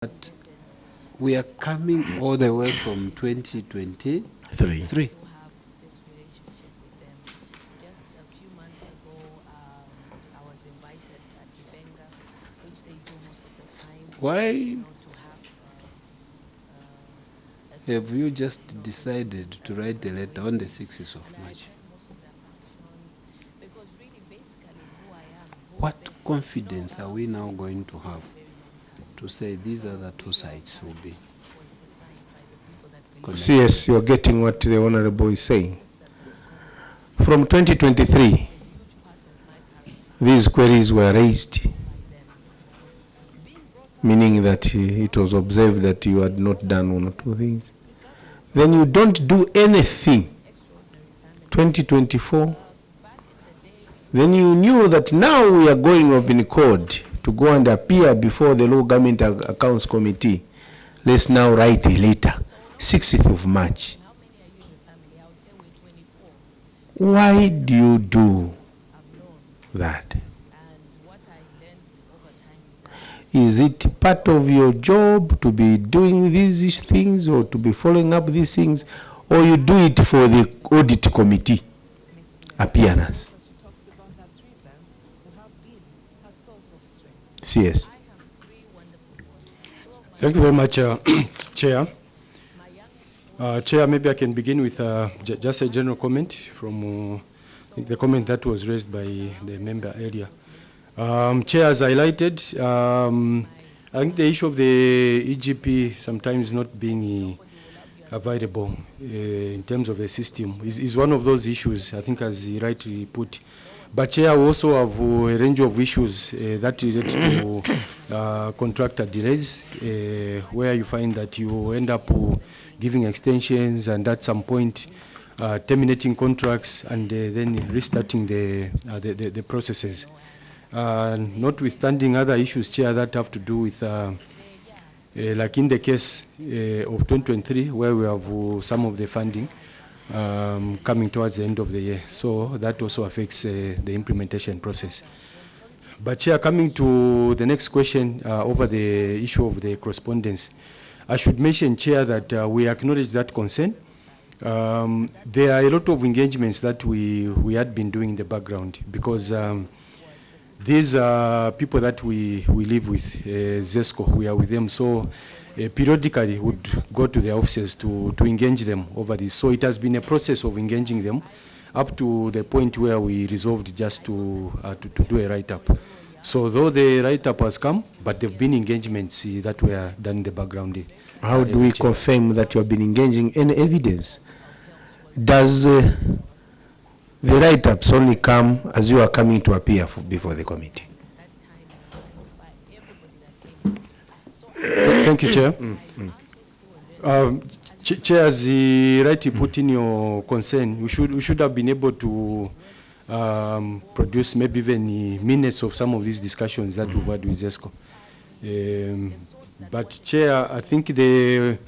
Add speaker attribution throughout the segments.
Speaker 1: But we are coming all the way from 2023. Why have you just decided to write the letter on the 6th of March? What confidence are we now going to have to say these are the two sides will be connected?
Speaker 2: Yes, you're getting what the Honorable is saying. From 2023, these queries were raised, meaning that it was observed that you had not done one or two things. Then you don't do anything. 2024, then you knew that now we are going up in court to go and appear before the Law Government Accounts Committee. Let's now write a letter, 6th of March. Why do you do that? Is it part of your job to be doing these things or to be following up these things, or you do it for the audit committee appearance? Yes.
Speaker 3: Thank you very much, Chair. Chair, maybe I can begin with just a general comment from the comment that was raised by the member earlier. Chair has highlighted, I think the issue of the EGP sometimes not being available in terms of the system is one of those issues, I think, as he rightly put. But Chair, we also have a range of issues that relate to contractor delays, where you find that you end up giving extensions and at some point terminating contracts and then restarting the processes. Notwithstanding other issues, Chair, that have to do with, like in the case of 2023, where we have some of the funding coming towards the end of the year. So that also affects the implementation process. But Chair, coming to the next question over the issue of the correspondence, I should mention, Chair, that we acknowledge that concern. There are a lot of engagements that we had been doing in the background, because these are people that we live with, ZESCO, we are with them. So periodically would go to their offices to engage them over this. So it has been a process of engaging them up to the point where we resolved just to do a write-up. So though the write-up has come, but there have been engagements that were done in the background.
Speaker 2: How do we confirm that you have been engaging? Any evidence? Does the write-ups only come as you are coming to appear before the committee?
Speaker 3: Thank you, Chair. Chair, as you rightly put in your concern, we should have been able to produce maybe even minutes of some of these discussions that we've had with ZESCO. But Chair, I think the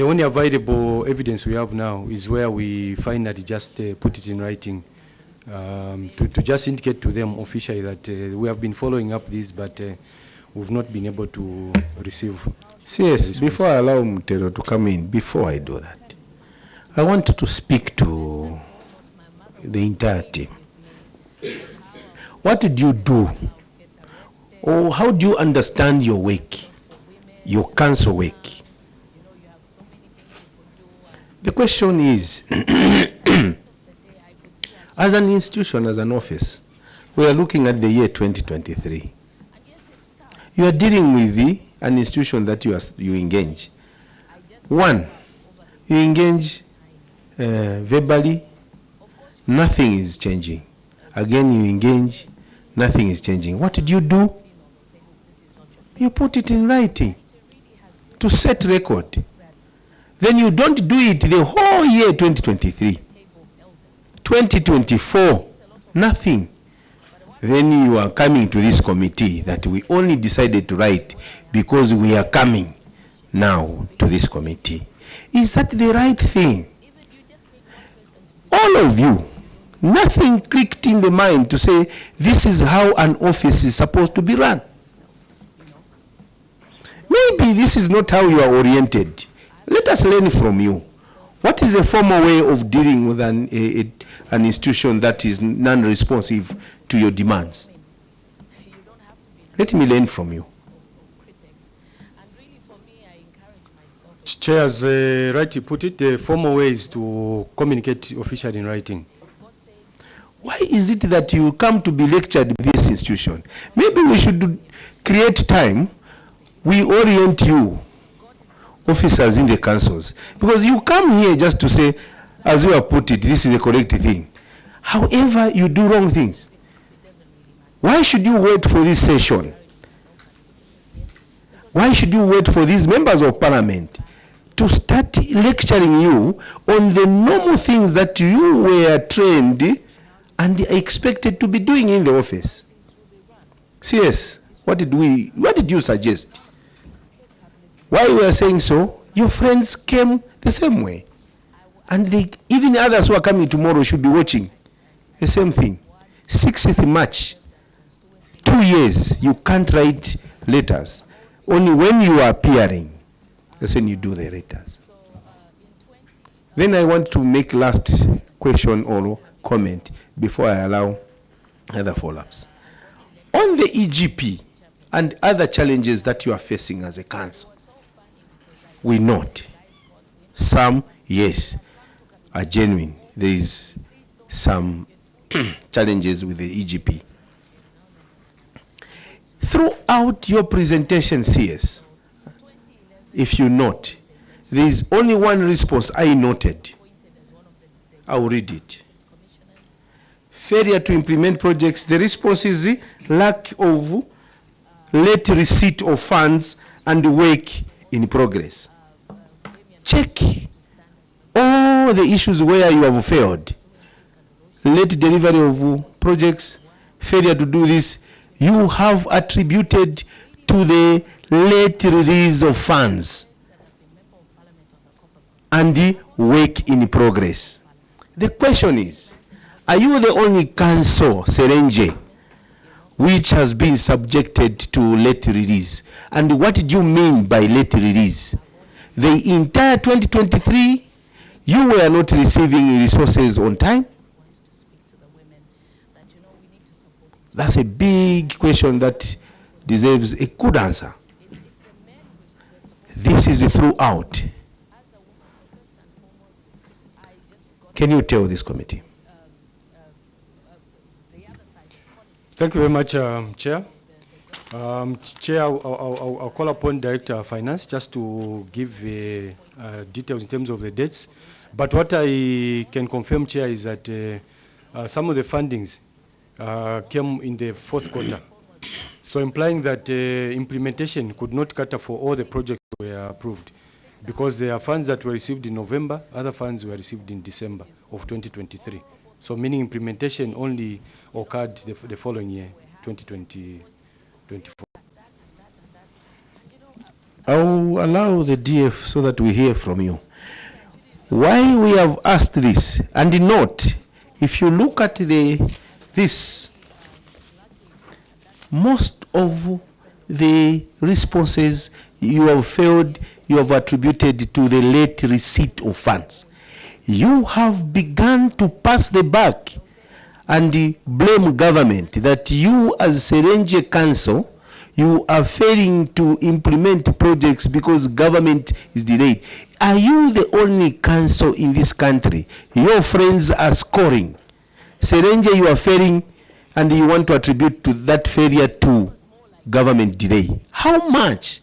Speaker 3: only available evidence we have now is where we finally just put it in writing to just indicate to them officially that we have been following up this, but we've not been able to receive.
Speaker 2: Yes, before I allow Mutero to come in, before I do that, I want to speak to the entire team. What did you do, or how do you understand your work, your council work? The question is, as an institution, as an office, we are looking at the year 2023. You are dealing with an institution that you engage. One, you engage verbally, nothing is changing. Again, you engage, nothing is changing. What did you do? You put it in writing to set record. Then you don't do it the whole year 2023. 2024, nothing. Then you are coming to this committee that we only decided to write because we are coming now to this committee. Is that the right thing? All of you, nothing clicked in the mind to say this is how an office is supposed to be run. Maybe this is not how you are oriented. Let us learn from you. What is a formal way of dealing with an institution that is non-responsive to your demands? Let me learn from you.
Speaker 3: Chair has rightly put it, the formal way is to communicate officially in writing.
Speaker 2: Why is it that you come to be lectured with this institution? Maybe we should create time. We orient you, officers in the councils. Because you come here just to say, as you have put it, this is the correct thing. However, you do wrong things. Why should you wait for this session? Why should you wait for these members of parliament to start lecturing you on the normal things that you were trained and expected to be doing in the office? CS, what did you suggest? Why we are saying so? Your friends came the same way. And even others who are coming tomorrow should be watching the same thing. 6th March, 2 years, you can't write letters. Only when you are appearing, that's when you do the letters. Then I want to make last question or comment before I allow other follow-ups. On the EGP and other challenges that you are facing as a council, we note some, yes, are genuine. There is some challenges with the EGP. Throughout your presentation, CS, if you note, there is only one response I noted. I will read it. Failure to implement projects. The response is the lack of late receipt of funds and work in progress. Check all the issues where you have failed. Late delivery of projects, failure to do this, you have attributed to the late release of funds and the work in progress. The question is, are you the only council, Serenje, which has been subjected to late release? And what do you mean by late release? The entire 2023, you were not receiving resources on time? That's a big question that deserves a good answer. This is throughout. Can you tell this committee?
Speaker 3: Thank you very much, Chair. Chair, I'll call upon Director of Finance just to give details in terms of the dates. But what I can confirm, Chair, is that some of the fundings came in the 4th quarter. So implying that implementation could not cater for all the projects that were approved, because there are funds that were received in November, other funds were received in December of 2023. So meaning implementation only occurred the following year, 2024.
Speaker 2: I will allow the DF so that we hear from you. Why we have asked this, and note, if you look at this, most of the responses you have failed, you have attributed to the late receipt of funds. You have begun to pass the buck and blame government that you as Serenje Council, you are failing to implement projects because government is delayed. Are you the only council in this country? Your friends are scoring. Serenje, you are failing, and you want to attribute to that failure to government delay. How much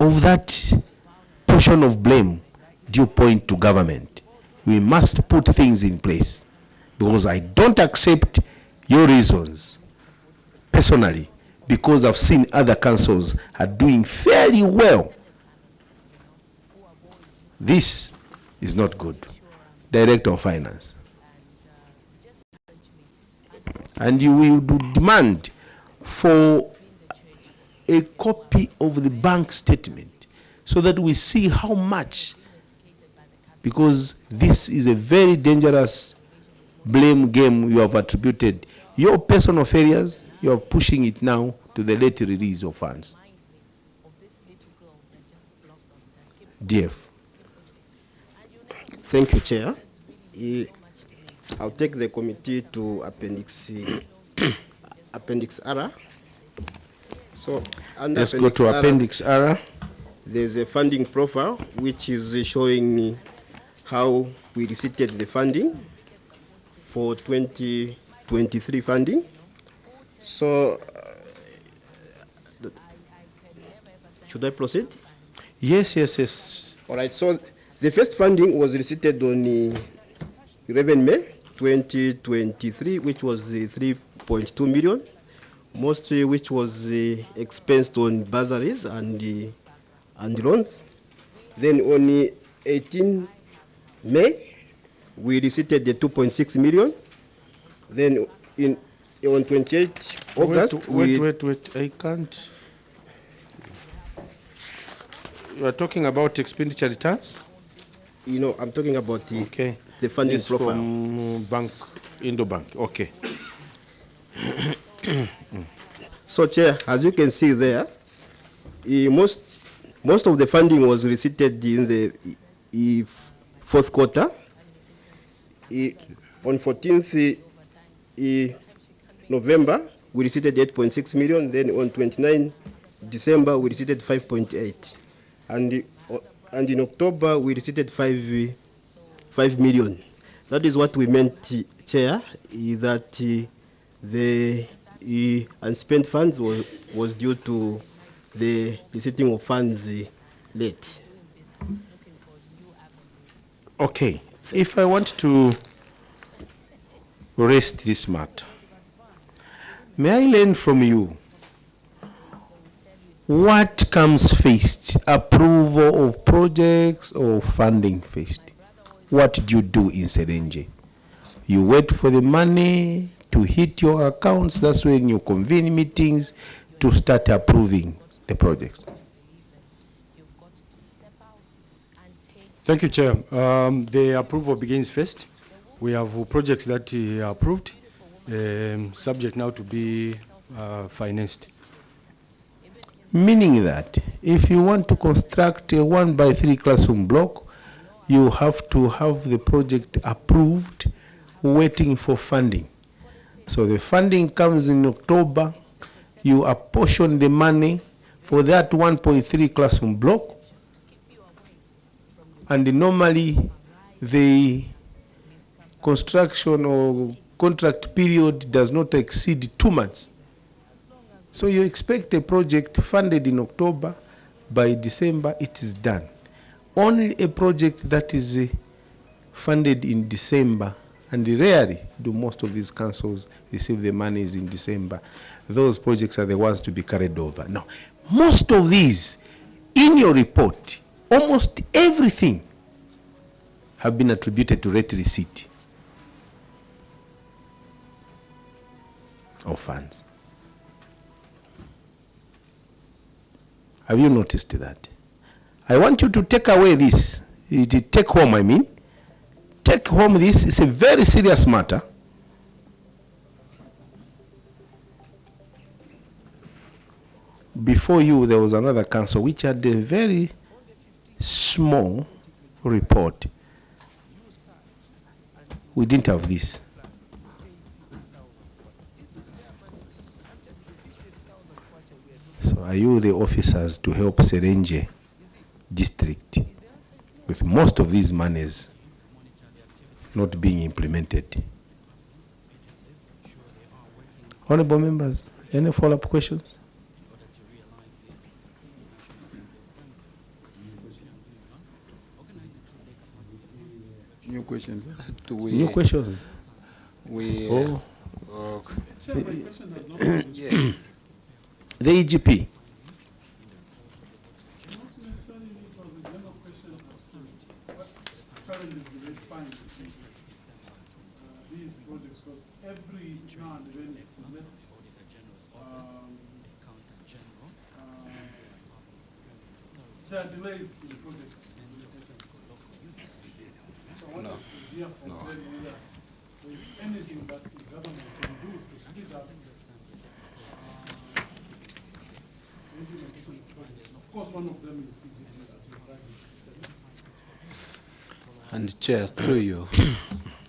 Speaker 2: of that portion of blame do you point to government? We must put things in place, because I don't accept your reasons personally, because I've seen other councils are doing fairly well. This is not good. Director of Finance. And you will demand for a copy of the bank statement so that we see how much, because this is a very dangerous blame game you have attributed. Your personal failures, you are pushing it now to the late release of funds. DF.
Speaker 4: Thank you, Chair. I'll take the committee to Appendix R. So, under
Speaker 2: Let's go to Appendix R.
Speaker 4: There's a funding profile which is showing how we receipted the funding for 2023 funding. So, should I proceed?
Speaker 2: Yes, yes, yes.
Speaker 4: All right. So, the first funding was receipted on 11 May 2023, which was 3.2 million, mostly which was expensed on bursaries and loans. Then on 18 May, we receipted the 2.6 million. Then on 28 August,
Speaker 2: wait, I can't. You are talking about expenditure returns?
Speaker 4: You know, I'm talking about the funding
Speaker 2: This
Speaker 4: profile.
Speaker 2: from bank, Indo-Bank, okay.
Speaker 4: So, Chair, as you can see there, most of the funding was receipted in the fourth quarter. On 14th November, we receipted 8.6 million. Then on 29 December, we receipted 5.8. And in October, we receipted 5 million. That is what we meant, Chair, that the unspent funds was due to the receipting of funds late.
Speaker 2: Okay, if I want to rest this matter, may I learn from you what comes first, approval of projects or funding first? What do you do in Serenje? You wait for the money to hit your accounts. That's when you convene meetings to start approving the projects.
Speaker 3: Thank you, Chair. The approval begins first. We have projects that are approved, subject now to be financed.
Speaker 2: Meaning that if you want to construct a 1x3 classroom block, you have to have the project approved, waiting for funding. So the funding comes in October, you apportion the money for that 1.3 classroom block, and normally the construction or contract period does not exceed 2 months. So you expect a project funded in October, by December it is done. Only a project that is funded in December, and rarely do most of these councils receive the monies in December, those projects are the ones to be carried over. Now, most of these, in your report, almost everything have been attributed to late receipt of funds. Have you noticed that? I want you to take away this. Take home, I mean. Take home this. It's a very serious matter. Before you, there was another council which had a very small report. We didn't have this. So are you the officers to help Serenje district with most of these monies not being implemented? Honorable members, any follow-up questions?
Speaker 1: New questions?
Speaker 2: New questions?
Speaker 1: We, yes.
Speaker 2: The EGP.
Speaker 5: These projects, because every now and then it's there are delays in the project. So what
Speaker 1: No.
Speaker 5: is here from them whether there's anything that the government can do to speed up implementation projects. Of course, one of them is EGDS, as you rightly said.
Speaker 1: And Chair, through you,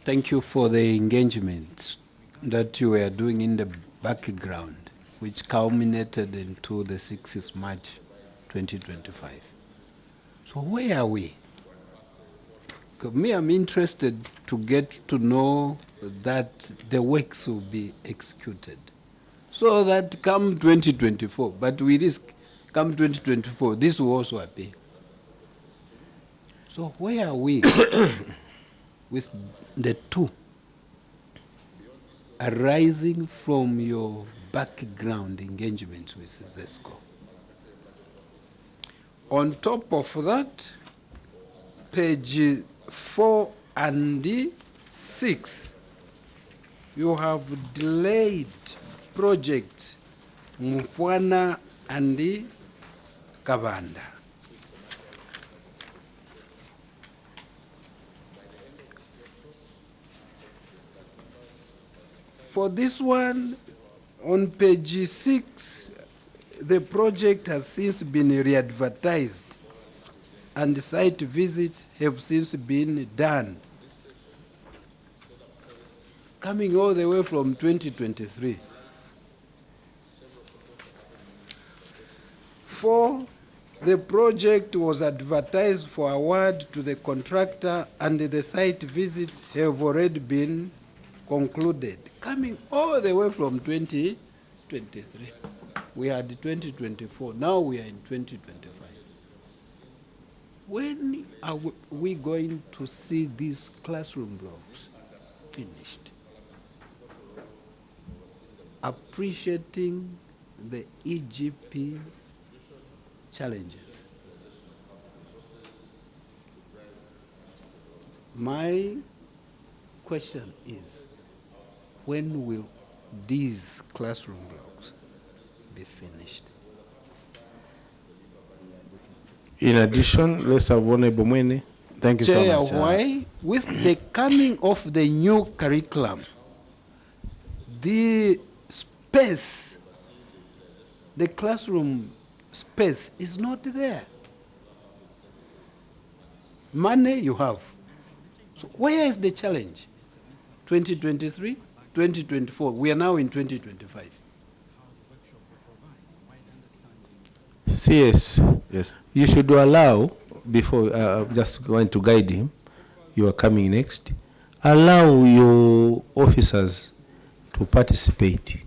Speaker 1: thank you for the engagement that you were doing in the background, which culminated into the 6th March 2025. So where are we? 'Cause me, I'm interested to get to know that the works will be executed. So that come 2024, but we risk come 2024, this will also appear. So where are we with the two arising from your background engagement with ZESCO? On top of that, page 4 and 6, you have delayed project Mufwana and Kabanda. For this one, on page 6, the project has since been re-advertised and site visits have since been done. Coming all the way from 2023. 4, the project was advertised for award to the contractor and the site visits have already been concluded. Coming all the way from 2023. We had 2024, now we are in 2025. When are we going to see these classroom blocks finished? Appreciating the EGP challenges. My question is, when will these classroom blocks be finished?
Speaker 2: In addition, let's have Honorable Mwene.
Speaker 6: Thank you so
Speaker 1: Chair,
Speaker 6: much.
Speaker 1: why, with the coming of the new curriculum, the space, the classroom space is not there. Money you have. So where is the challenge? 2023, 2024, we are now in 2025.
Speaker 2: CS,
Speaker 6: Yes.
Speaker 2: you should allow, before just going to guide him, you are coming next, allow your officers to participate.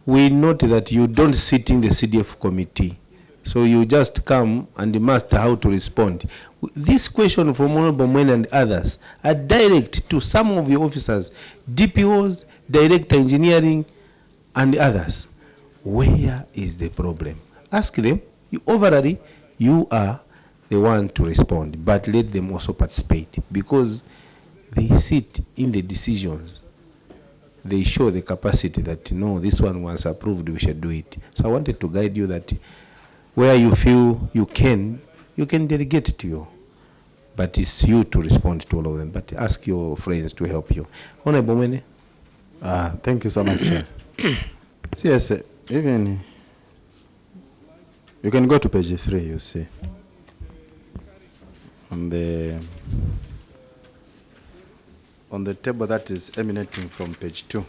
Speaker 2: We note that you don't sit in the CDF committee, so you just come and master how to respond. This question from Honorable Mwene and others are direct to some of the officers, DPOs, Director Engineering, and others. Where is the problem? Ask them. Overally, you are the one to respond, but let them also participate, because they sit in the decisions. They show the capacity that, no, this one was approved, we should do it. So I wanted to guide you that where you feel you can delegate to you. But it's you to respond to all of them. But ask your friends to help you. Honorable Mwene.
Speaker 6: Thank you so much, Chair. Yes, even you can go to page 3, you see. On the table that is emanating from page 2.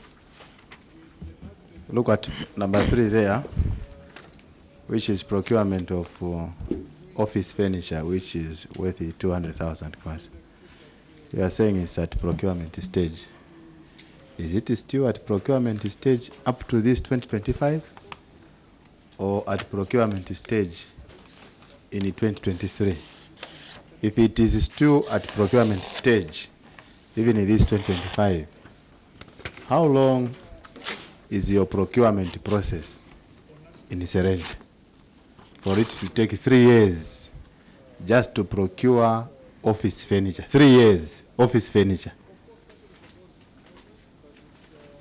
Speaker 6: Look at number 3 there, which is procurement of office furniture, which is worth 200,000 kwacha. You are saying it's at procurement stage. Is it still at procurement stage up to this 2025, or at procurement stage in 2023? If it is still at procurement stage, even in this 2025, how long is your procurement process in Serenje for it to take 3 years just to procure office furniture? 3 years, office furniture.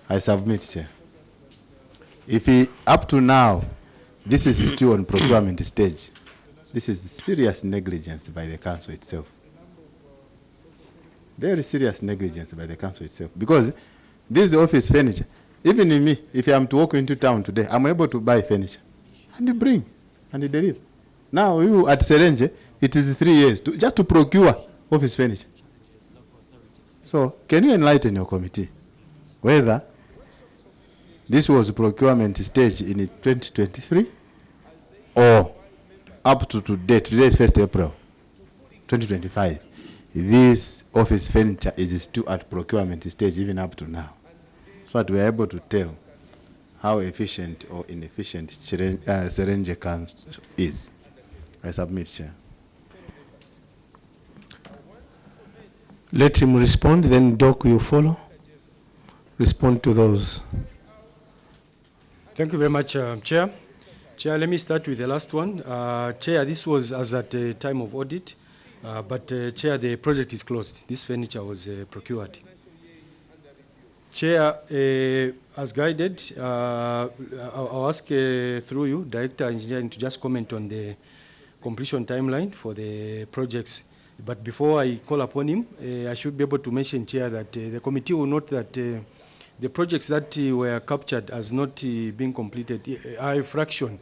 Speaker 6: I submit, Chair. If up to now, this is still on procurement stage, this is serious negligence by the council itself. Very serious negligence by the council itself. Because this office furniture, even in me, if I am to walk into town today, I'm able to buy furniture and bring. and deliver. Now you at Serenje, it is 3 years just to procure office furniture. So can you enlighten your committee whether this was procurement stage in 2023 or up to today is 1st April 2025, this office furniture is still at procurement stage even up to now, so that we are able to tell how efficient or inefficient Serenje Council is. I submit, Chair.
Speaker 2: Let him respond, then Doc will follow. Respond to those.
Speaker 3: Thank you very much, Chair. Chair, let me start with the last one. Chair, this was as at the time of audit, but Chair, the project is closed. This furniture was procured. Chair, as guided, I'll ask through you, Director Engineering, to just comment on the completion timeline for the projects. But before I call upon him, I should be able to mention, Chair, that the committee will note that the projects that were captured as not being completed are a fraction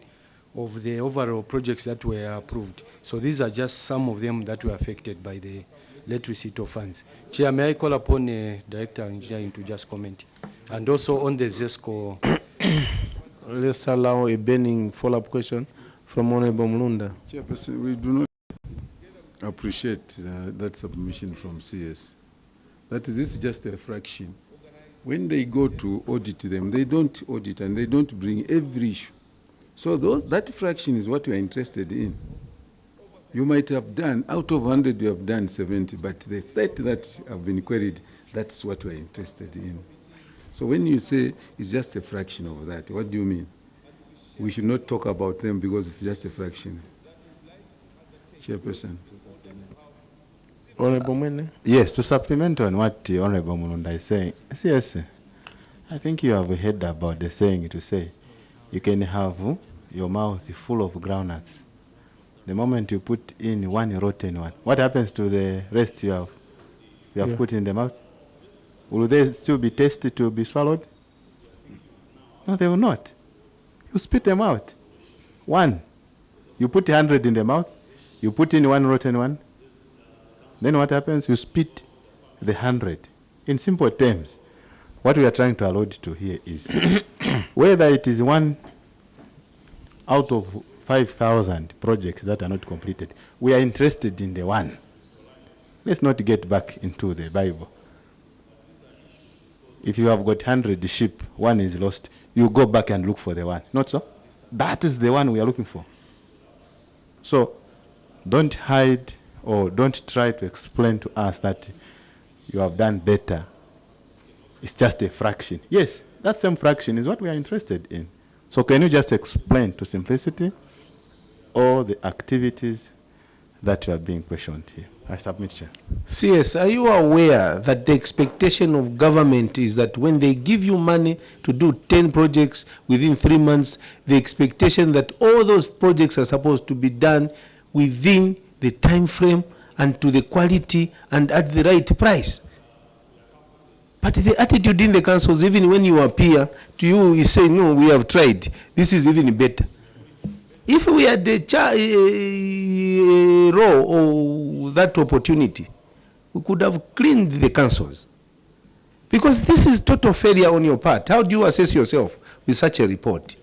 Speaker 3: of the overall projects that were approved. So these are just some of them that were affected by the late receipt of funds. Chair, may I call upon Director Engineering to just comment? And also on the ZESCO.
Speaker 2: Let's allow a burning follow-up question from Honorable Mulunda.
Speaker 7: Chairperson, we do not appreciate that submission from CS. That is, this is just a fraction. When they go to audit them, they don't audit and they don't bring every issue. So that fraction is what we are interested in. You might have done, out of 100 you have done 70, but the 30 that have been queried, that's what we are interested in. So when you say it's just a fraction of that, what do you mean? We should not talk about them because it's just a fraction. Chairperson.
Speaker 2: Honorable Mwene.
Speaker 6: Yes, to supplement on what the Honorable Mulunda is saying, yes, I think you have heard about the saying to say, you can have your mouth full of groundnuts. The moment you put in one rotten one, what happens to the rest you have put in the mouth? Will they still be tasted to be swallowed? No, they will not. You spit them out. One. You put 100 in the mouth, you put in one rotten one, then what happens? You spit the 100. In simple terms, what we are trying to allude to here is whether it is one out of 5,000 projects that are not completed, we are interested in the one. Let's not get back into the Bible. If you have got 100 sheep, one is lost, you go back and look for the one. Not so? That is the one we are looking for. So, don't hide or don't try to explain to us that you have done better. It's just a fraction. Yes, that same fraction is what we are interested in. So can you just explain to simplicity all the activities that you are being questioned here? I submit, Chair.
Speaker 2: CS, are you aware that the expectation of government is that when they give you money to do 10 projects within 3 months, the expectation that all those projects are supposed to be done within the time frame and to the quality and at the right price? But the attitude in the councils, even when you appear to you, is saying, no, we have tried. This is even better. If we had the role or that opportunity, we could have cleaned the councils. Because this is total failure on your part. How do you assess yourself with such a report?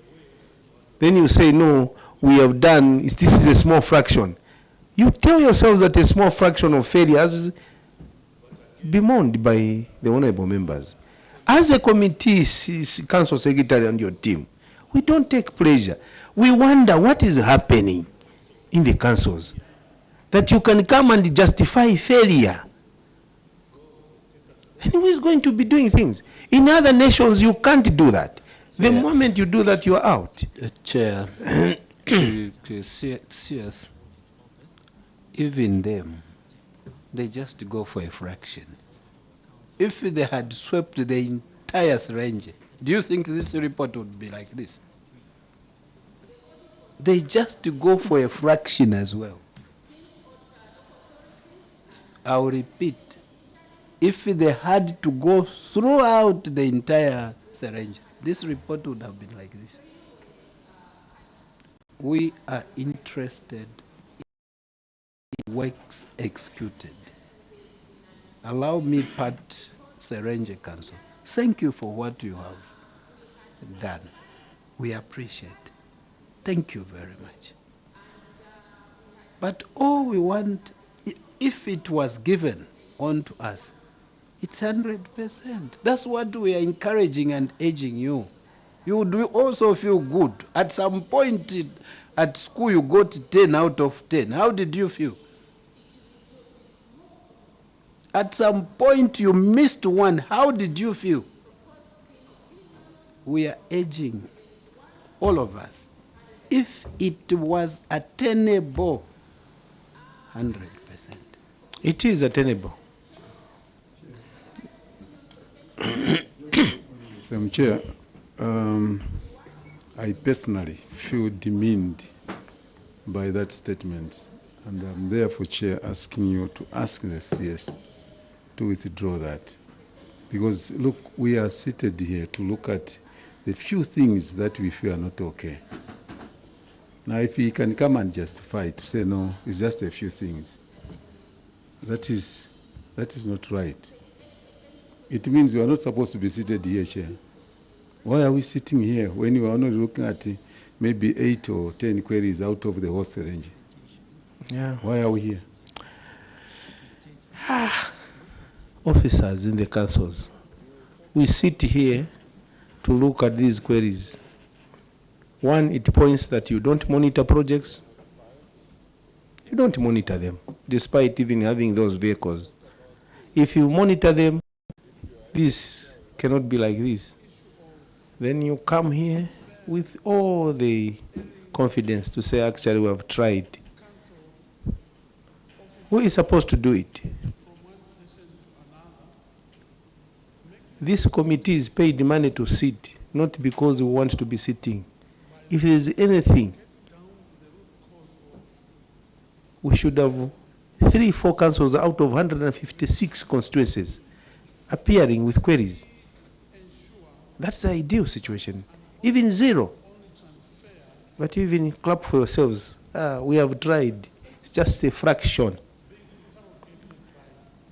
Speaker 2: Then you say, no, we have done, this is a small fraction. You tell yourselves that a small fraction of failure is bemoaned by the honorable members. As a committee, council secretary and your team, we don't take pleasure. We wonder what is happening in the councils that you can come and justify failure. And who is going to be doing things? In other nations, you can't do that. The moment you do that, you are out.
Speaker 1: Chair, to CS, even them, they just go for a fraction. If they had swept the entire Serenje, do you think this report would be like this? They just go for a fraction as well. I'll repeat, if they had to go throughout the entire Serenje, this report would have been like this. we are interested in works executed. Allow me, Pat Serenje Council, thank you for what you have done. We appreciate. Thank you very much. But all we want, if it was given onto us, it's 100%. That's what we are encouraging and urging you. You would also feel good. At some point at school you got 10 out of 10. How did you feel? At some point you missed one. How did you feel? We are urging all of us, if it was attainable, 100%.
Speaker 2: It is attainable.
Speaker 7: Madam Chair, I personally feel demeaned by that statement, and I'm therefore, Chair, asking you to ask the CS to withdraw that. Because, look, we are seated here to look at the few things that we feel are not okay. Now, if he can come and justify to say, no, it's just a few things, that is not right. It means we are not supposed to be seated here, Chair. Why are we sitting here when we are only looking at maybe 8 or 10 queries out of the whole Serenje?
Speaker 2: Yeah.
Speaker 7: Why are we here?
Speaker 2: Officers in the councils, we sit here to look at these queries. One, it points that you don't monitor projects. You don't monitor them, despite even having those vehicles. If you monitor them, this cannot be like this. Then you come here with all the confidence to say, actually, we have tried. Who is supposed to do it? This committee is paid money to sit, not because we want to be sitting. If there is anything, we should have 3-4 councils out of 156 constituencies appearing with queries. That's the ideal situation. Even 0. But even clap for yourselves. We have tried. It's just a fraction.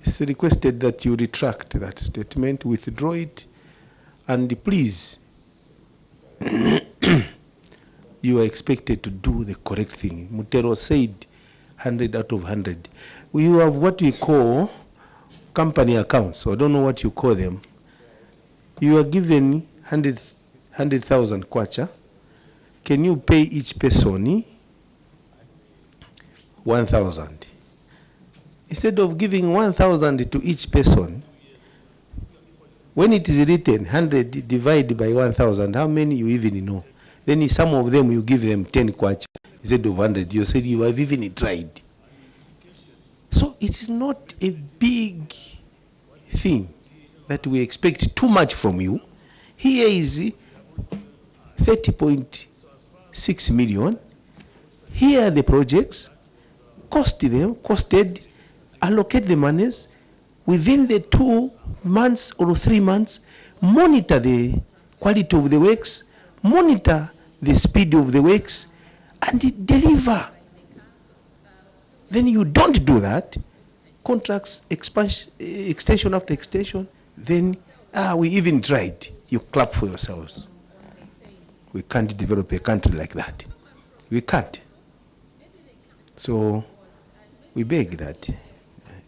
Speaker 2: It's requested that you retract that statement, withdraw it, and please, you are expected to do the correct thing. Mutero said 100 out of 100. We have what we call company accounts. I don't know what you call them. You are given 100,000 kwacha. Can you pay each person 1,000? Instead of giving 1,000 to each person, when it is written 100 divided by 1,000, how many you even know? Then some of them you give them 10 kwacha instead of 100. You said you have even tried. So it is not a big thing that we expect too much from you. Here is 30.6 million. Here are the projects. Costed, allocate the monies within the 2 months or 3 months. Monitor the quality of the works, monitor the speed of the works, and deliver. Then you don't do that. Contracts, extension after extension. Then, we even tried. You clap for yourselves. We can't develop a country like that. We can't. So, we beg that.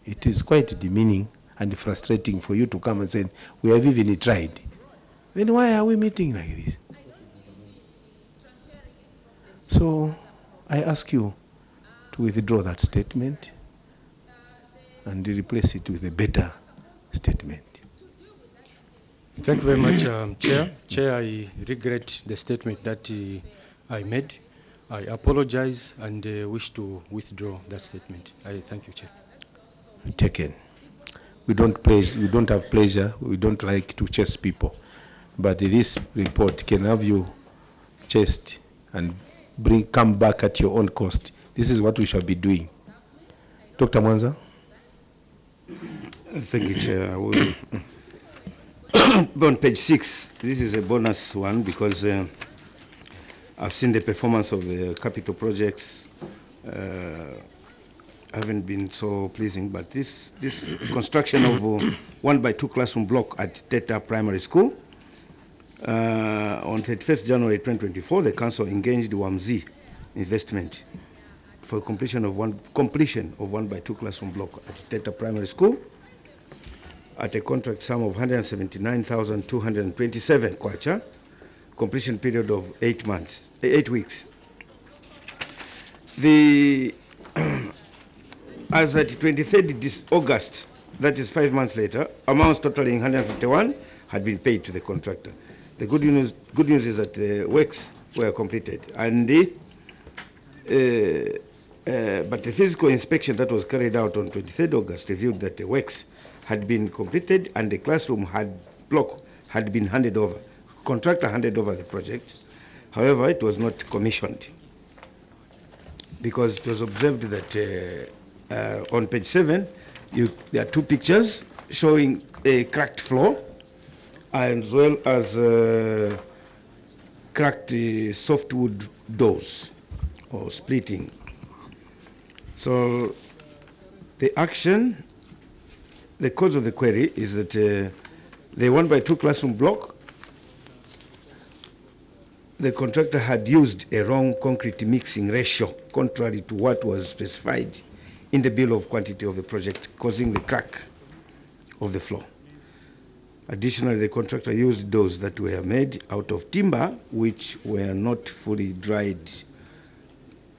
Speaker 2: It is quite demeaning and frustrating for you to come and say, we have even tried. Then why are we meeting like this? So, I ask you to withdraw that statement and replace it with a better statement.
Speaker 3: Thank you very much, Chair. Chair, I regret the statement that I made. I apologize and wish to withdraw that statement. I thank you, Chair.
Speaker 2: Taken. We don't have pleasure. We don't like to chase people. But this report can have you chased and come back at your own cost. This is what we shall be doing. Dr. Mwanza?
Speaker 8: Thank you, Chair. I will on page 6, this is a bonus one because I've seen the performance of the capital projects. Haven't been so pleasing, but this construction of 1x2 classroom block at Teta Primary School, on 31st January 2024, the council engaged WAMZ investment for completion of 1x2 classroom block at Teta Primary School at a contract sum of 179,227 kwacha, completion period of 8 weeks. As at 23rd August, that is 5 months later, amounts totaling 151 had been paid to the contractor. The good news is that the works were completed, and but the physical inspection that was carried out on 23rd August revealed that the works had been completed and the classroom block had been handed over. Contractor handed over the project. However, it was not commissioned because it was observed that on page 7, there are 2 pictures showing a cracked floor as well as cracked softwood doors or splitting. So the cause of the query is that the 1x2 classroom block, the contractor had used a wrong concrete mixing ratio contrary to what was specified in the bill of quantity of the project, causing the crack of the floor. Additionally, the contractor used doors that were made out of timber which were not fully dried,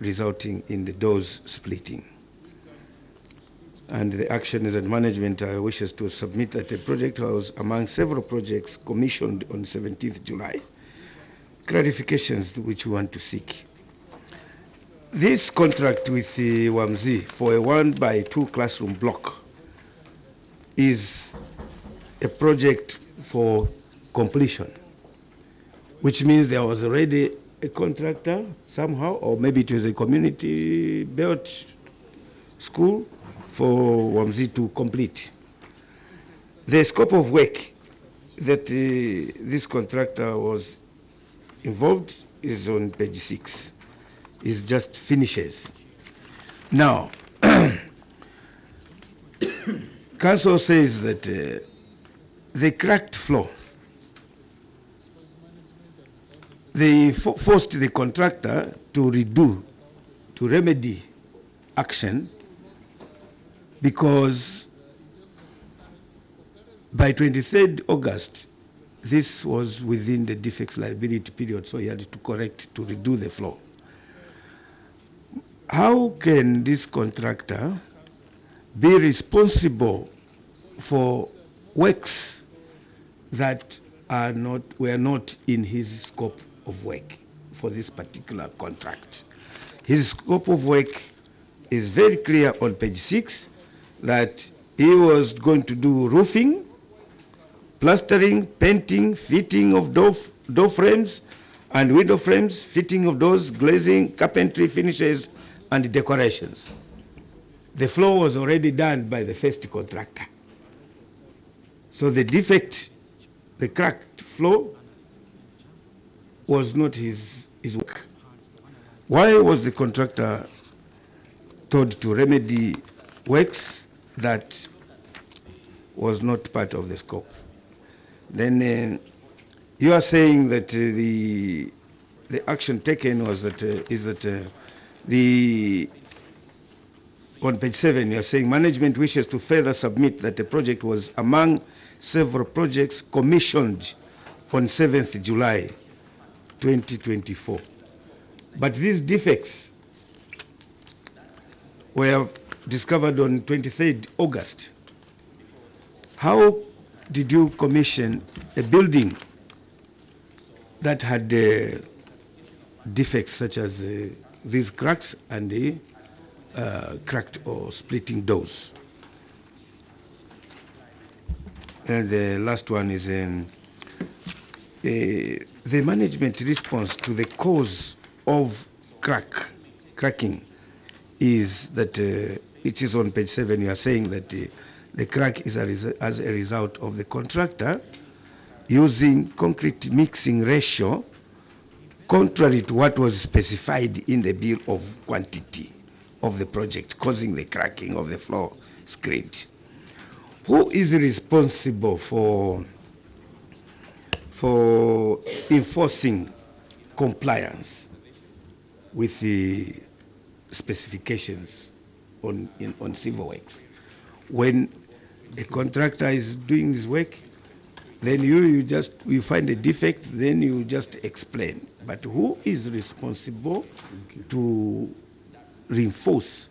Speaker 8: resulting in the doors splitting. And the action is that management wishes to submit that the project was among several projects commissioned on 17th July. Clarifications which we want to seek. This contract with WAMZ for a 1x2 classroom block is a project for completion, which means there was already a contractor somehow, or maybe it was a community built school for WAMZ to complete. The scope of work that this contractor was involved is on page 6. It's just finishes. Now, council says that the cracked floor, they forced the contractor to remedy action, because by 23rd August, this was within the defects liability period, so he had to redo the floor. How can this contractor be responsible for works that were not in his scope of work for this particular contract? His scope of work is very clear on page 6, that he was going to do roofing, plastering, painting, fitting of door frames and window frames, fitting of doors, glazing, carpentry, finishes, and decorations. The floor was already done by the first contractor. So the defect, the cracked floor, was not his work. Why was the contractor told to remedy works that was not part of the scope? Then you are saying that the action taken was that on page 7 you are saying management wishes to further submit that the project was among several projects commissioned on 7th July 2024. But these defects were discovered on 23rd August. How did you commission a building that had defects such as these cracks and the cracked or splitting doors? And the last one is the management response to the cause of cracking is that it is on page 7. You are saying that the crack is as a result of the contractor using concrete mixing ratio contrary to what was specified in the bill of quantity of the project, causing the cracking of the floor screed. Who is responsible for enforcing compliance with the specifications on civil works? When a contractor is doing his work, then you find a defect, then you just explain. But who is responsible to reinforce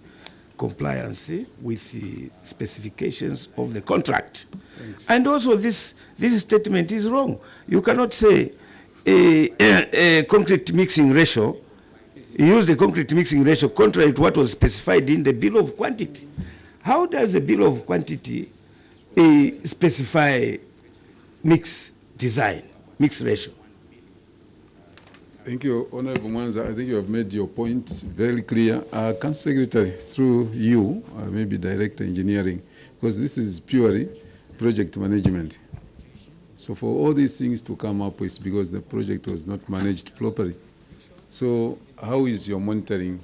Speaker 8: compliance with the specifications of the contract?
Speaker 7: Thanks.
Speaker 8: And also this statement is wrong. You cannot say a concrete mixing ratio, you use the concrete mixing ratio contrary to what was specified in the bill of quantity. How does the bill of quantity specify mix design, mix ratio?
Speaker 7: Thank you, Honorable Mwanza. I think you have made your point very clear. Council Secretary, through you, maybe Director Engineering, because this is purely project management. So for all these things to come up with, because the project was not managed properly. So how is your monitoring?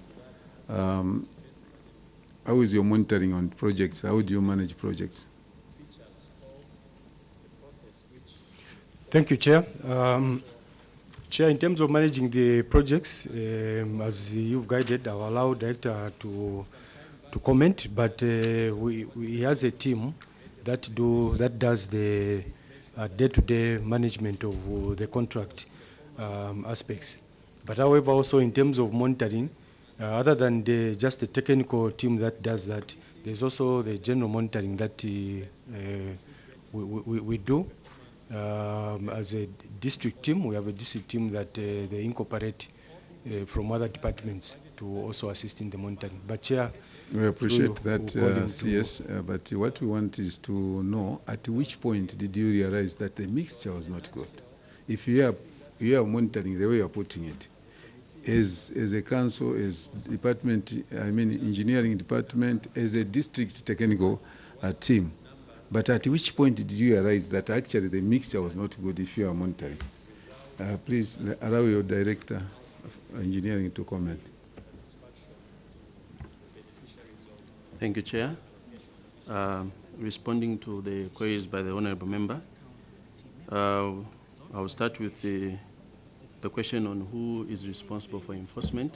Speaker 7: How is your monitoring on projects? How do you manage projects?
Speaker 3: Thank you, Chair. Chair, in terms of managing the projects, as you've guided, I'll allow Director to comment, but we has a team that does the day-to-day management of the contract aspects. But however, also in terms of monitoring, other than just the technical team that does that, there's also the general monitoring that we do. As a district team, we have a district team that they incorporate from other departments to also assist in the monitoring. But Chair,
Speaker 7: we appreciate that, CS, but what we want is to know at which point did you realize that the mixture was not good? If you are monitoring the way you are putting it, as a council, as department, I mean engineering department, as a district technical team, but at which point did you realize that actually the mixture was not good if you are monitoring? Please allow your Director of Engineering to comment.
Speaker 9: Thank you, Chair. Responding to the queries by the Honourable Member, I will start with the question on who is responsible for enforcement.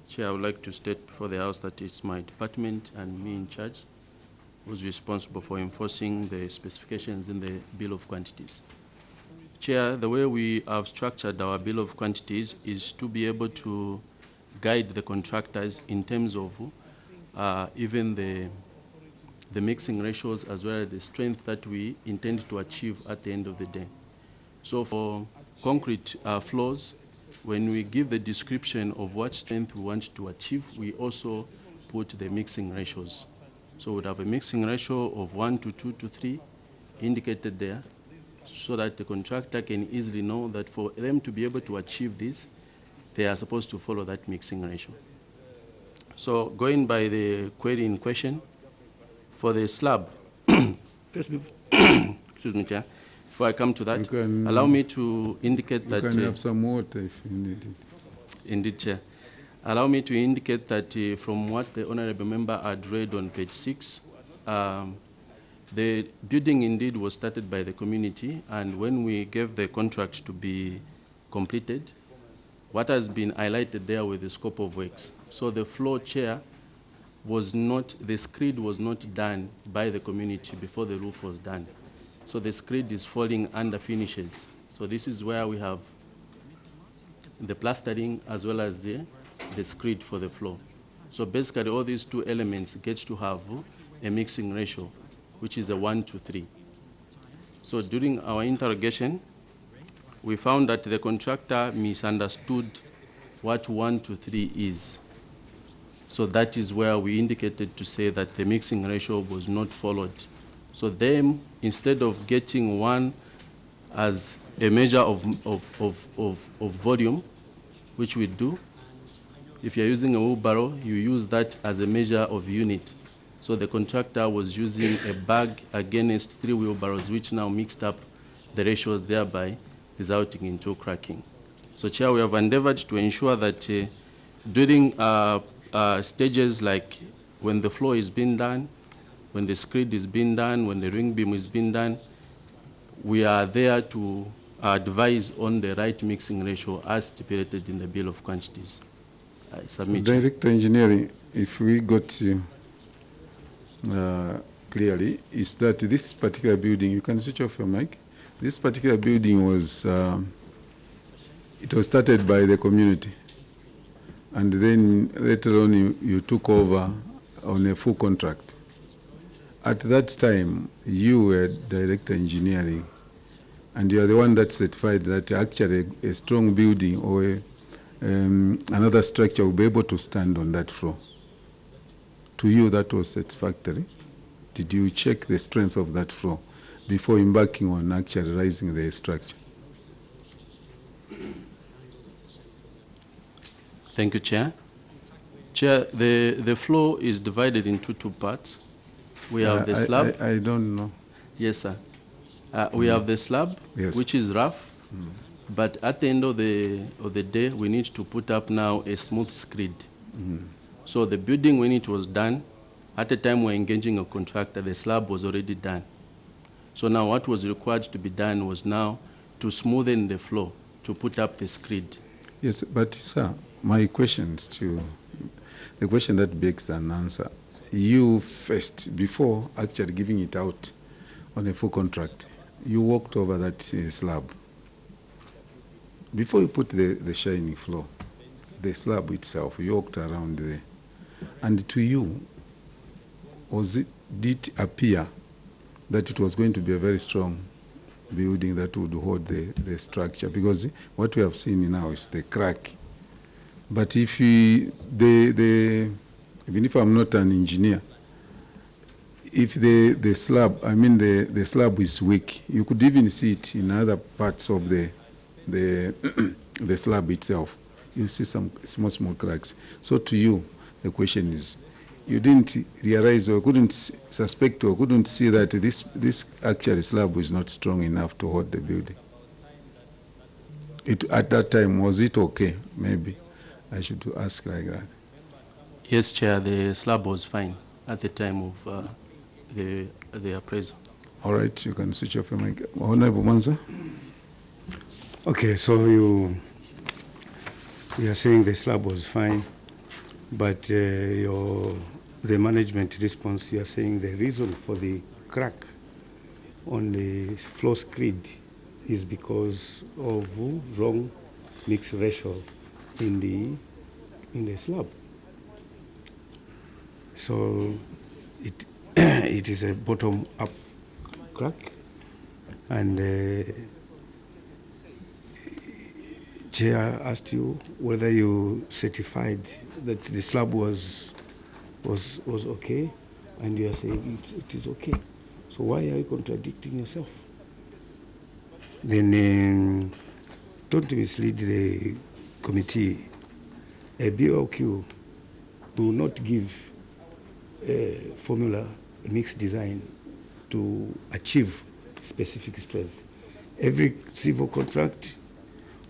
Speaker 9: Chair, I would like to state before the House that it's my department and me in charge who's responsible for enforcing the specifications in the Bill of Quantities. Chair, the way we have structured our Bill of Quantities is to be able to guide the contractors in terms of even the mixing ratios as well as the strength that we intend to achieve at the end of the day. So for concrete floors, when we give the description of what strength we want to achieve, we also put the mixing ratios. So we'd have a mixing ratio of 1 to 2 to 3 indicated there, so that the contractor can easily know that for them to be able to achieve this, they are supposed to follow that mixing ratio. So going by the query in question, for the slab, excuse me, Chair, before I come to that, allow me to indicate that...
Speaker 7: You can have some water if you need it.
Speaker 9: Indeed, Chair. Allow me to indicate that from what the Honourable Member had read on page 6, the building indeed was started by the community, and when we gave the contract to be completed, what has been highlighted there with the scope of works. So the floor, Chair, was not, the screed was not done by the community before the roof was done. So the screed is falling under finishes. So this is where we have the plastering as well as the screed for the floor. So basically all these two elements get to have a mixing ratio, which is a 1 to 3. So during our interrogation, we found that the contractor misunderstood what 1 to 3 is. So that is where we indicated to say that the mixing ratio was not followed. So them, instead of getting 1 as a measure of volume, which we do, if you're using a wheelbarrow, you use that as a measure of unit. So the contractor was using a bag against 3 wheelbarrows, which now mixed up the ratios, thereby resulting into cracking. So, Chair, we have endeavored to ensure that during stages like when the floor is being done, when the screed is being done, when the ring beam is being done, we are there to advise on the right mixing ratio as stipulated in the Bill of Quantities. I submit.
Speaker 7: So, Director Engineering, if we got you clearly, is that this particular building, you can switch off your mic, this particular building was, it was started by the community, and then later on you took over on a full contract. At that time, you were Director Engineering, and you are the one that certified that actually a strong building or another structure will be able to stand on that floor. To you, that was satisfactory. Did you check the strength of that floor before embarking on actually raising the structure?
Speaker 9: Thank you, Chair. Chair, the floor is divided into two parts. We have the slab.
Speaker 7: I don't know.
Speaker 9: Yes, sir. We have the slab,
Speaker 7: Yes.
Speaker 9: which is rough, but at the end of the day, we need to put up now a smooth screed. So the building, when it was done, at the time we're engaging a contractor, the slab was already done. So now what was required to be done was now to smoothen the floor, to put up the screed.
Speaker 7: Yes, but sir, my question is to the question that begs an answer. You first, before actually giving it out on a full contract, you walked over that slab. Before you put the shining floor, the slab itself, you walked around there. And to you, did it appear that it was going to be a very strong building that would hold the structure? Because what we have seen now is the crack. But if even if I'm not an engineer, if the slab, I mean the slab is weak, you could even see it in other parts of the slab itself. You see some small cracks. So to you, the question is, you didn't realize or couldn't suspect or couldn't see that this actual slab was not strong enough to hold the building. At that time, was it okay? Maybe I should ask like that.
Speaker 9: Yes, Chair, the slab was fine at the time of the appraisal.
Speaker 7: All right, you can switch off your mic. Honorable Manza.
Speaker 8: Okay, so you are saying the slab was fine, but the management response, you are saying the reason for the crack on the floor screed is because of wrong mix ratio in the slab. So it is a bottom-up crack, and Chair asked you whether you certified that the slab was okay, and you are saying it is okay. So why are you contradicting yourself? Then don't mislead the committee. A BOQ will not give a formula, a mixed design to achieve specific strength. Every civil contract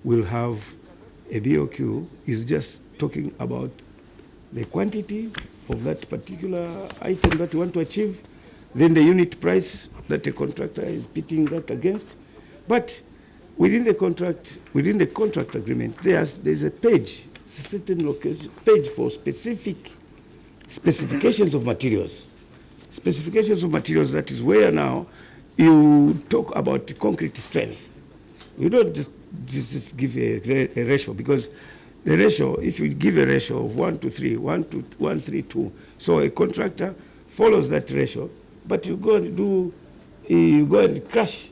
Speaker 8: will have a BOQ is just talking about the quantity of that particular item that you want to achieve, then the unit price that the contractor is pitting that against. But within the contract agreement, there's a page, a certain location, page for specific specifications of materials. Specifications of materials, that is where now you talk about the concrete strength. You don't just give a ratio, because the ratio, if you give a ratio of 1 to 3, 1 to 1, 3, 2, so a contractor follows that ratio, but you go and do a crash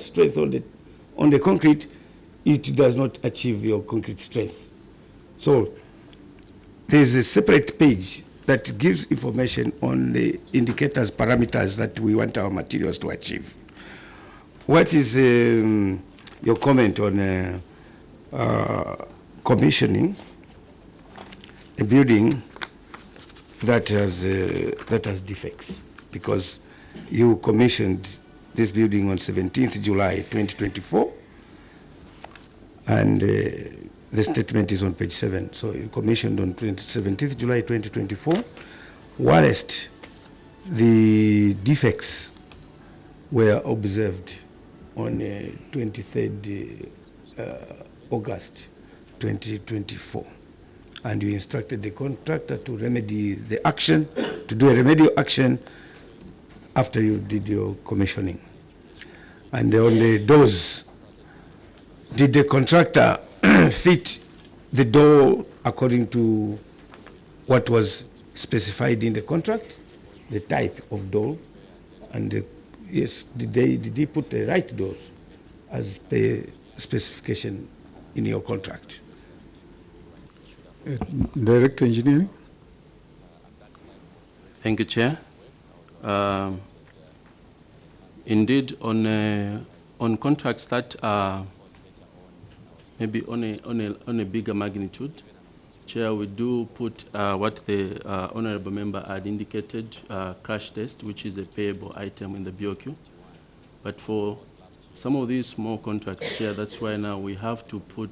Speaker 8: strength on the concrete, it does not achieve your concrete strength. So there is a separate page that gives information on the indicators, parameters that we want our materials to achieve. What is your comment on commissioning a building that has defects? Because you commissioned this building on 17th July 2024, And the statement is on page 7. So commissioned on 17th July 2024, whilst the defects were observed on 23rd August 2024. And you instructed the contractor to remedy the action, to do a remedial action after you did your commissioning. And on the doors, did the contractor fit the door according to what was specified in the contract, the type of door, and yes, did he put the right doors as per specification in your contract?
Speaker 7: Director Engineering.
Speaker 9: Thank you, Chair. Indeed, on contracts that are maybe on a bigger magnitude, Chair, we do put what the honourable member had indicated, crash test, which is a payable item in the BOQ. But for some of these small contracts, Chair, that's why now we have to put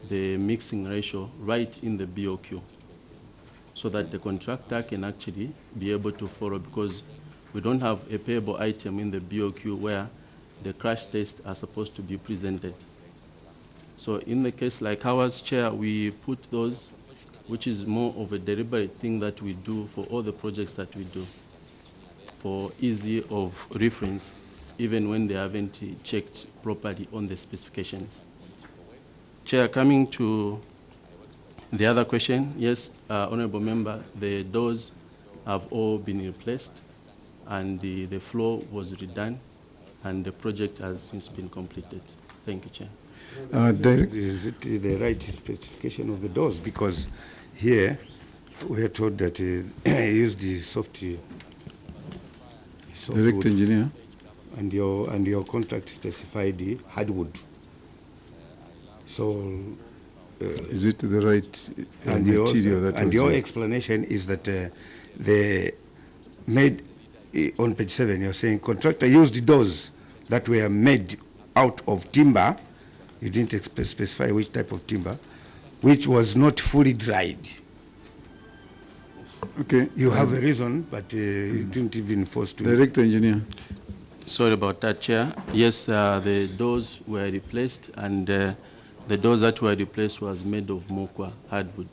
Speaker 9: the mixing ratio right in the BOQ so that the contractor can actually be able to follow, because we don't have a payable item in the BOQ where the crash tests are supposed to be presented. So in the case like ours, Chair, we put those, which is more of a deliberate thing that we do for all the projects that we do, for easy of reference, even when they haven't checked properly on the specifications. Chair, coming to the other question, yes, Honourable Member, the doors have all been replaced and the floor was redone and the project has since been completed. Thank you, Chair.
Speaker 8: Is it the right specification of the doors? Because here we are told that use the softwood.
Speaker 7: Director Engineer.
Speaker 8: And your contract specified the hardwood. So
Speaker 7: is it the right material that?
Speaker 8: And your explanation is that they made on page 7. You're saying contractor used the doors that were made out of timber. You didn't specify which type of timber, which was not fully dried.
Speaker 7: Okay.
Speaker 8: You have a reason, but you didn't even force to.
Speaker 7: Director Engineer.
Speaker 9: Sorry about that, Chair. Yes, the doors were replaced, and the doors that were replaced was made of mokwa, hardwood.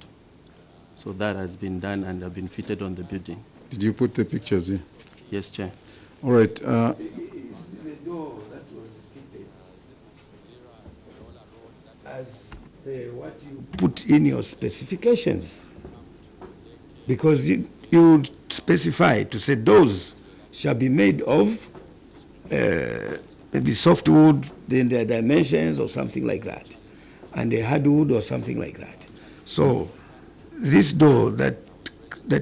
Speaker 9: So that has been done and have been fitted on the building.
Speaker 7: Did you put the pictures here?
Speaker 9: Yes, Chair.
Speaker 7: All right.
Speaker 8: The door that was fitted as what you put in your specifications, because you specify to say doors shall be made of maybe softwood, then their dimensions or something like that, and a hardwood or something like that. So this door that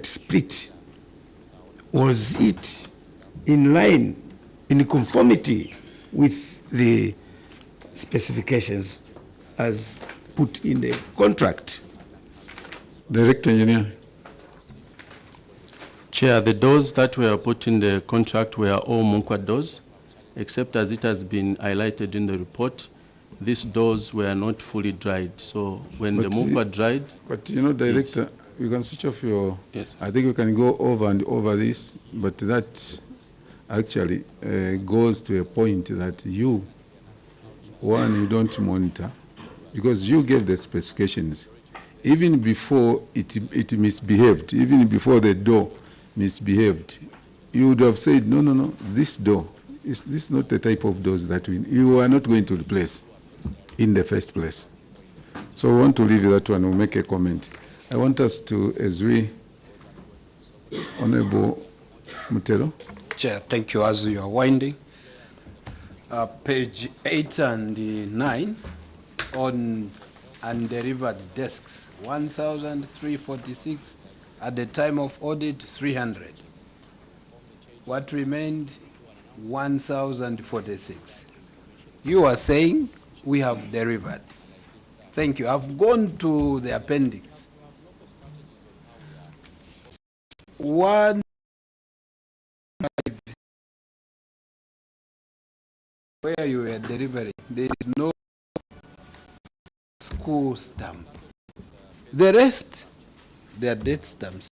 Speaker 8: split, was it in line, in conformity with the specifications as put in the contract?
Speaker 7: Director Engineer.
Speaker 9: Chair, the doors that were put in the contract were all mokwa doors, except as it has been highlighted in the report, these doors were not fully dried. So when the mokwa dried...
Speaker 7: But you know, Director, you can switch off your...
Speaker 9: Yes.
Speaker 7: I think we can go over and over this, but that actually goes to a point that you don't monitor, because you gave the specifications. Even before it misbehaved, even before the door misbehaved, you would have said, no, this door, this is not the type of doors that you are not going to replace in the first place. So we want to leave that one. We'll make a comment. I want us to, as we, Honorable Mutero.
Speaker 1: Chair, thank you. As you are winding, page 8 and 9 on undelivered desks, 1,346. At the time of audit, 300. What remained? 1,046. You are saying we have delivered. Thank you. I've gone to the appendix. Where you were delivering, there is no school stamp. The rest, they are date stamps.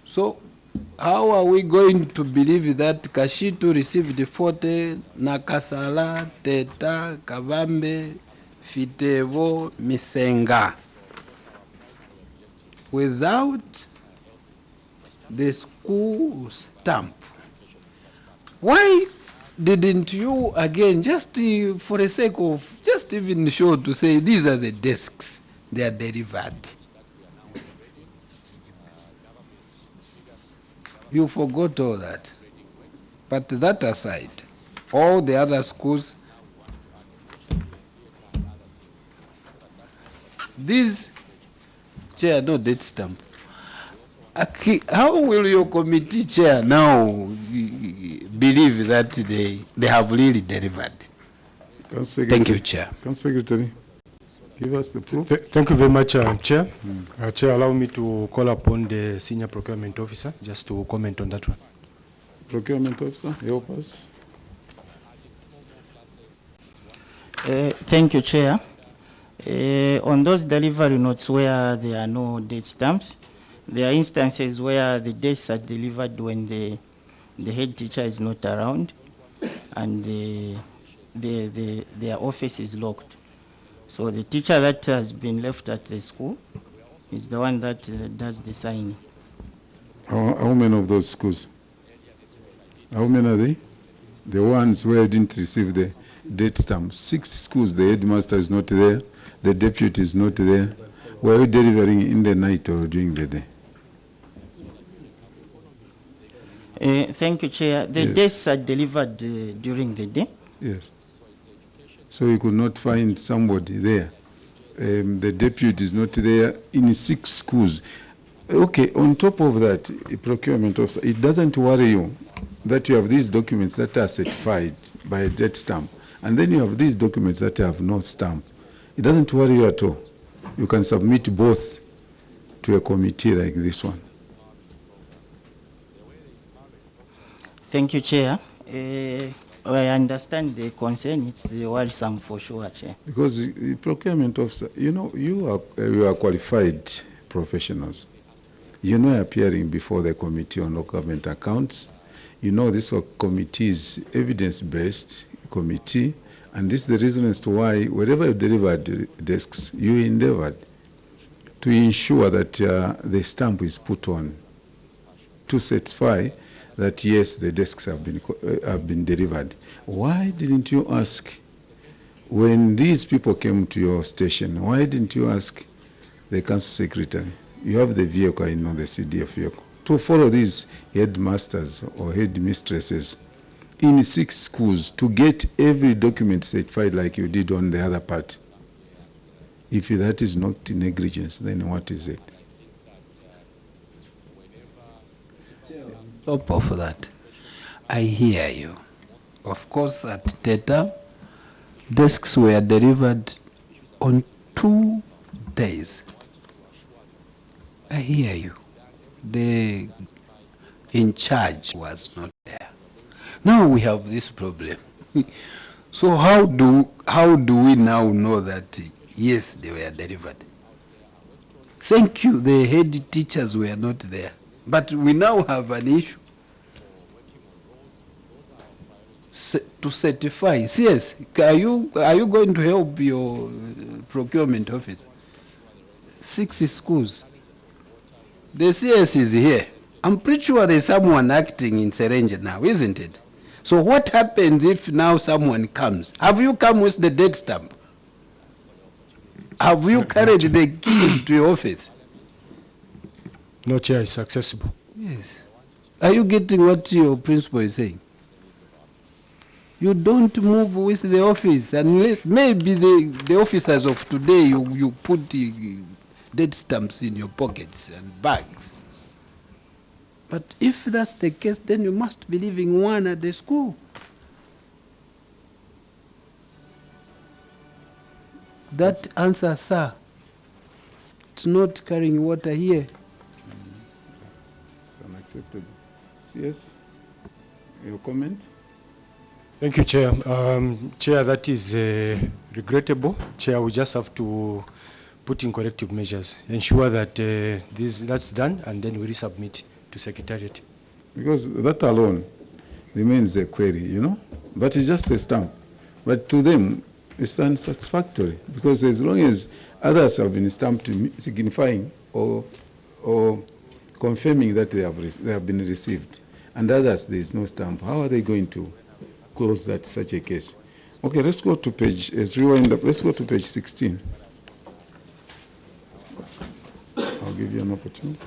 Speaker 1: So, how are we going to believe that Kashitu received 40, Nakasala, Teta, Kavambe, Fitevo, Misenga, without the school stamp? Why didn't you, again, just for the sake of, just even show to say these are the desks, they are delivered? You forgot all that. But that aside, all the other schools, these chair no date stamp. How will your committee chair now believe that they have really delivered? Thank you, Chair.
Speaker 7: Council Secretary, give us the proof.
Speaker 3: Thank you very much, Chair. Chair, allow me to call upon the Senior Procurement Officer just to comment on that one.
Speaker 7: Procurement Officer, help us.
Speaker 10: Thank you, Chair. On those delivery notes where there are no date stamps, there are instances where the dates are delivered when the head teacher is not around and their office is locked. So the teacher that has been left at the school is the one that does the signing.
Speaker 7: How many of those schools? How many are they? The ones where I didn't receive the date stamp. 6 schools, the headmaster is not there, the deputy is not there. Were you delivering in the night or during the day?
Speaker 10: Thank you, Chair. The dates are delivered during the day.
Speaker 7: Yes. So you could not find somebody there. The deputy is not there in 6 schools. Okay, on top of that, a procurement officer, it doesn't worry you that you have these documents that are certified by a date stamp, and then you have these documents that have no stamp. It doesn't worry you at all. You can submit both to a committee like this one.
Speaker 10: Thank you, Chair. I understand the concern. It's worrisome for sure, Chair.
Speaker 7: Because the procurement officer, you know, you are qualified professionals. You know, appearing before the committee on local government accounts. You know, this committee is evidence-based committee, and this is the reason as to why wherever you delivered desks, you endeavored to ensure that the stamp is put on to certify that yes, the desks have been delivered. Why didn't you ask when these people came to your station? Why didn't you ask the council secretary? You have the vehicle, I know, the CDF vehicle, to follow these headmasters or headmistresses in 6 schools to get every document certified like you did on the other part. If that is not negligence, then what is it?
Speaker 1: On top of that, I hear you. Of course, at Teta, desks were delivered on 2 days. I hear you. The in charge was not there. Now we have this problem. So how do we now know that yes, they were delivered? Thank you, the head teachers were not there. But we now have an issue to certify. Yes, are you going to help your procurement office? 6 schools. The CS is here. I'm pretty sure there's someone acting in Serenje now, isn't it? So what happens if now someone comes? Have you come with the date stamp? Have you carried the keys to your office?
Speaker 3: No, Chair, it's accessible.
Speaker 1: Yes. Are you getting what your principal is saying? You don't move with the office unless maybe the officers of today you put date stamps in your pockets and bags. But if that's the case, then you must be leaving one at the school. That answer, sir, it's not carrying water here.
Speaker 7: It's unacceptable. Yes, your comment?
Speaker 3: Thank you, Chair. Chair, that is regrettable. Chair, we just have to put in corrective measures, ensure that that's done, and then we resubmit to Secretariat.
Speaker 7: Because that alone remains a query, you know, but it's just a stamp. But to them, it's unsatisfactory, because as long as others have been stamped signifying or confirming that they have been received, and others there is no stamp, how are they going to close that such a case? Okay, let's go to page, rewind up, let's go to page 16. I'll give you an opportunity.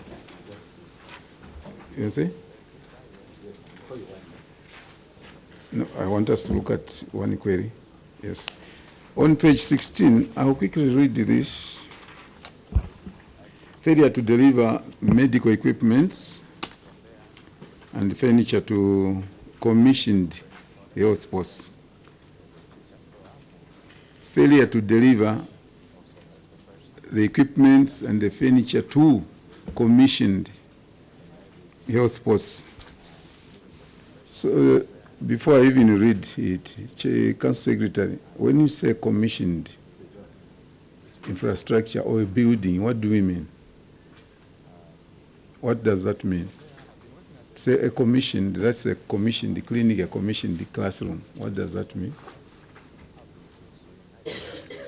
Speaker 7: You see? No, I want us to look at one query. Yes. On page 16, I'll quickly read this. Failure to deliver medical equipment and furniture to commissioned health posts. Failure to deliver the equipment and the furniture to commissioned health posts. So before I even read it, Council Secretary, when you say commissioned infrastructure or a building, what do we mean? What does that mean? Say a commissioned, that's a commissioned clinic, a commissioned classroom. What does that mean?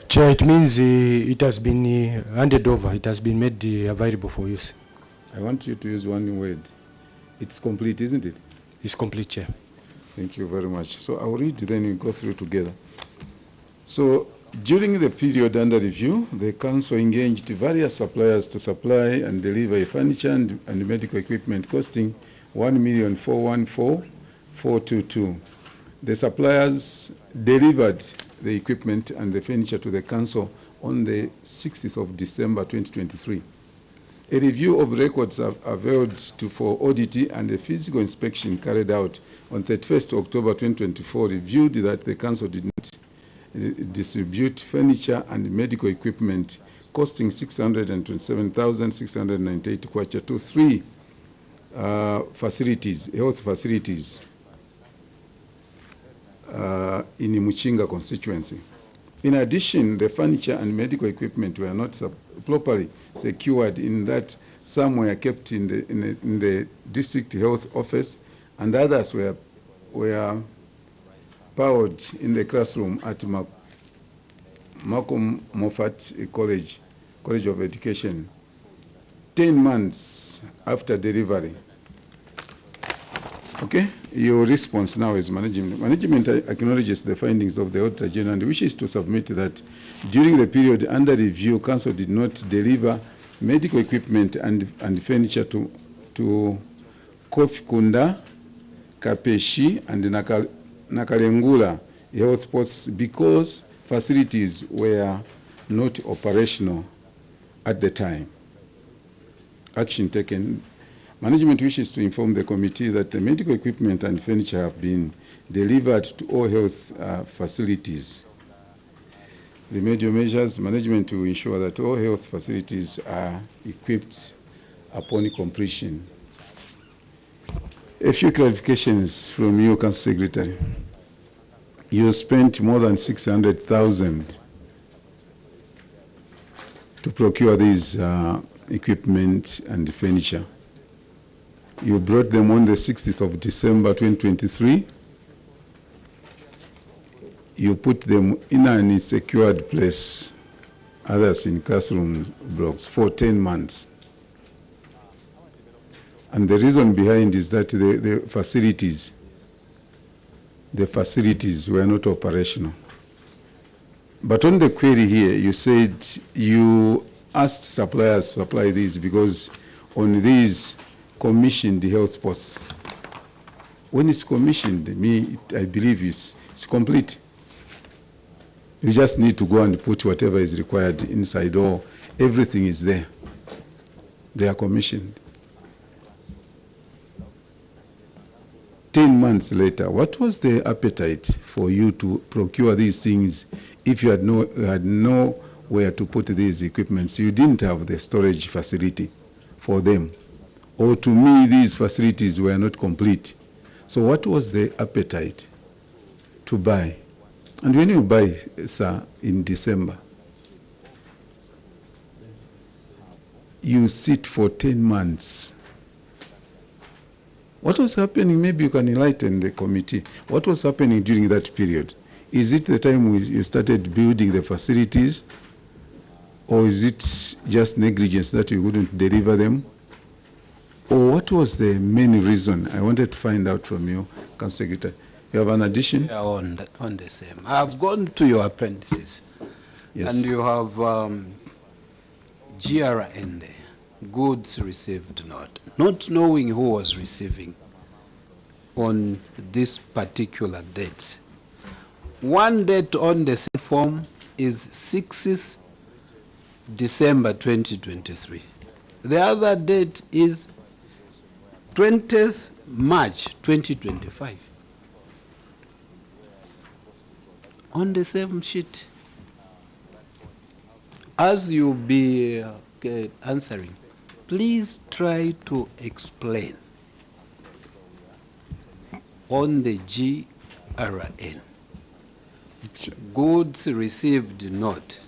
Speaker 3: Chair, it means it has been handed over, it has been made available for use.
Speaker 7: I want you to use one word. It's complete, isn't it?
Speaker 3: It's complete, Chair.
Speaker 7: Thank you very much. So I'll read, then we go through together. So during the period under review, the Council engaged various suppliers to supply and deliver furniture and medical equipment costing 1,414,422. The suppliers delivered the equipment and the furniture to the Council on the 6th of December 2023. A review of records availed for audit and a physical inspection carried out on 31st October 2024 reviewed that the Council did not distribute furniture and medical equipment costing 627,698 kwacha to 3 facilities, health facilities in Muchinga constituency. In addition, the furniture and medical equipment were not properly secured, in that some were kept in the district health office and others were powered in the classroom at Malcolm Moffat College of Education, 10 months after delivery. Okay, your response now is management. Management acknowledges the findings of the Auditor General and wishes to submit that during the period under review, Council did not deliver medical equipment and furniture to Kofikunda, Kapeshi, and Nakalengula health posts because facilities were not operational at the time. Action taken. Management wishes to inform the committee that the medical equipment and furniture have been delivered to all health facilities. Remedial measures, management to ensure that all health facilities are equipped upon completion. A few clarifications from you, Council Secretary. You spent more than 600,000 to procure these equipment and furniture. You brought them on the 6th of December 2023. You put them in an secured place, others in classroom blocks, for 10 months. And the reason behind is that the facilities were not operational. But on the query here, you said you asked suppliers to supply these because on these commissioned health posts. When it's commissioned, I believe it's complete. You just need to go and put whatever is required inside, or everything is there. They are commissioned. 10 months later, what was the appetite for you to procure these things if you had nowhere to put these equipments? You didn't have the storage facility for them. Or to me, these facilities were not complete. So what was the appetite to buy. And when you buy, sir, in December, you sit for 10 months. What was happening? Maybe you can enlighten the committee. What was happening during that period? Is it the time you started building the facilities, or is it just negligence that you couldn't deliver them? Or what was the main reason? I wanted to find out from you, Council Secretary. You have an addition?
Speaker 1: Yeah, on the same. I've gone to your appendices,
Speaker 7: Yes.
Speaker 1: and you have GRN there, goods received not knowing who was receiving on this particular date. One date on the same form is 6th December 2023. The other date is 20th March 2025. On the same sheet. As you be answering, please try to explain on the GRN. Goods received not.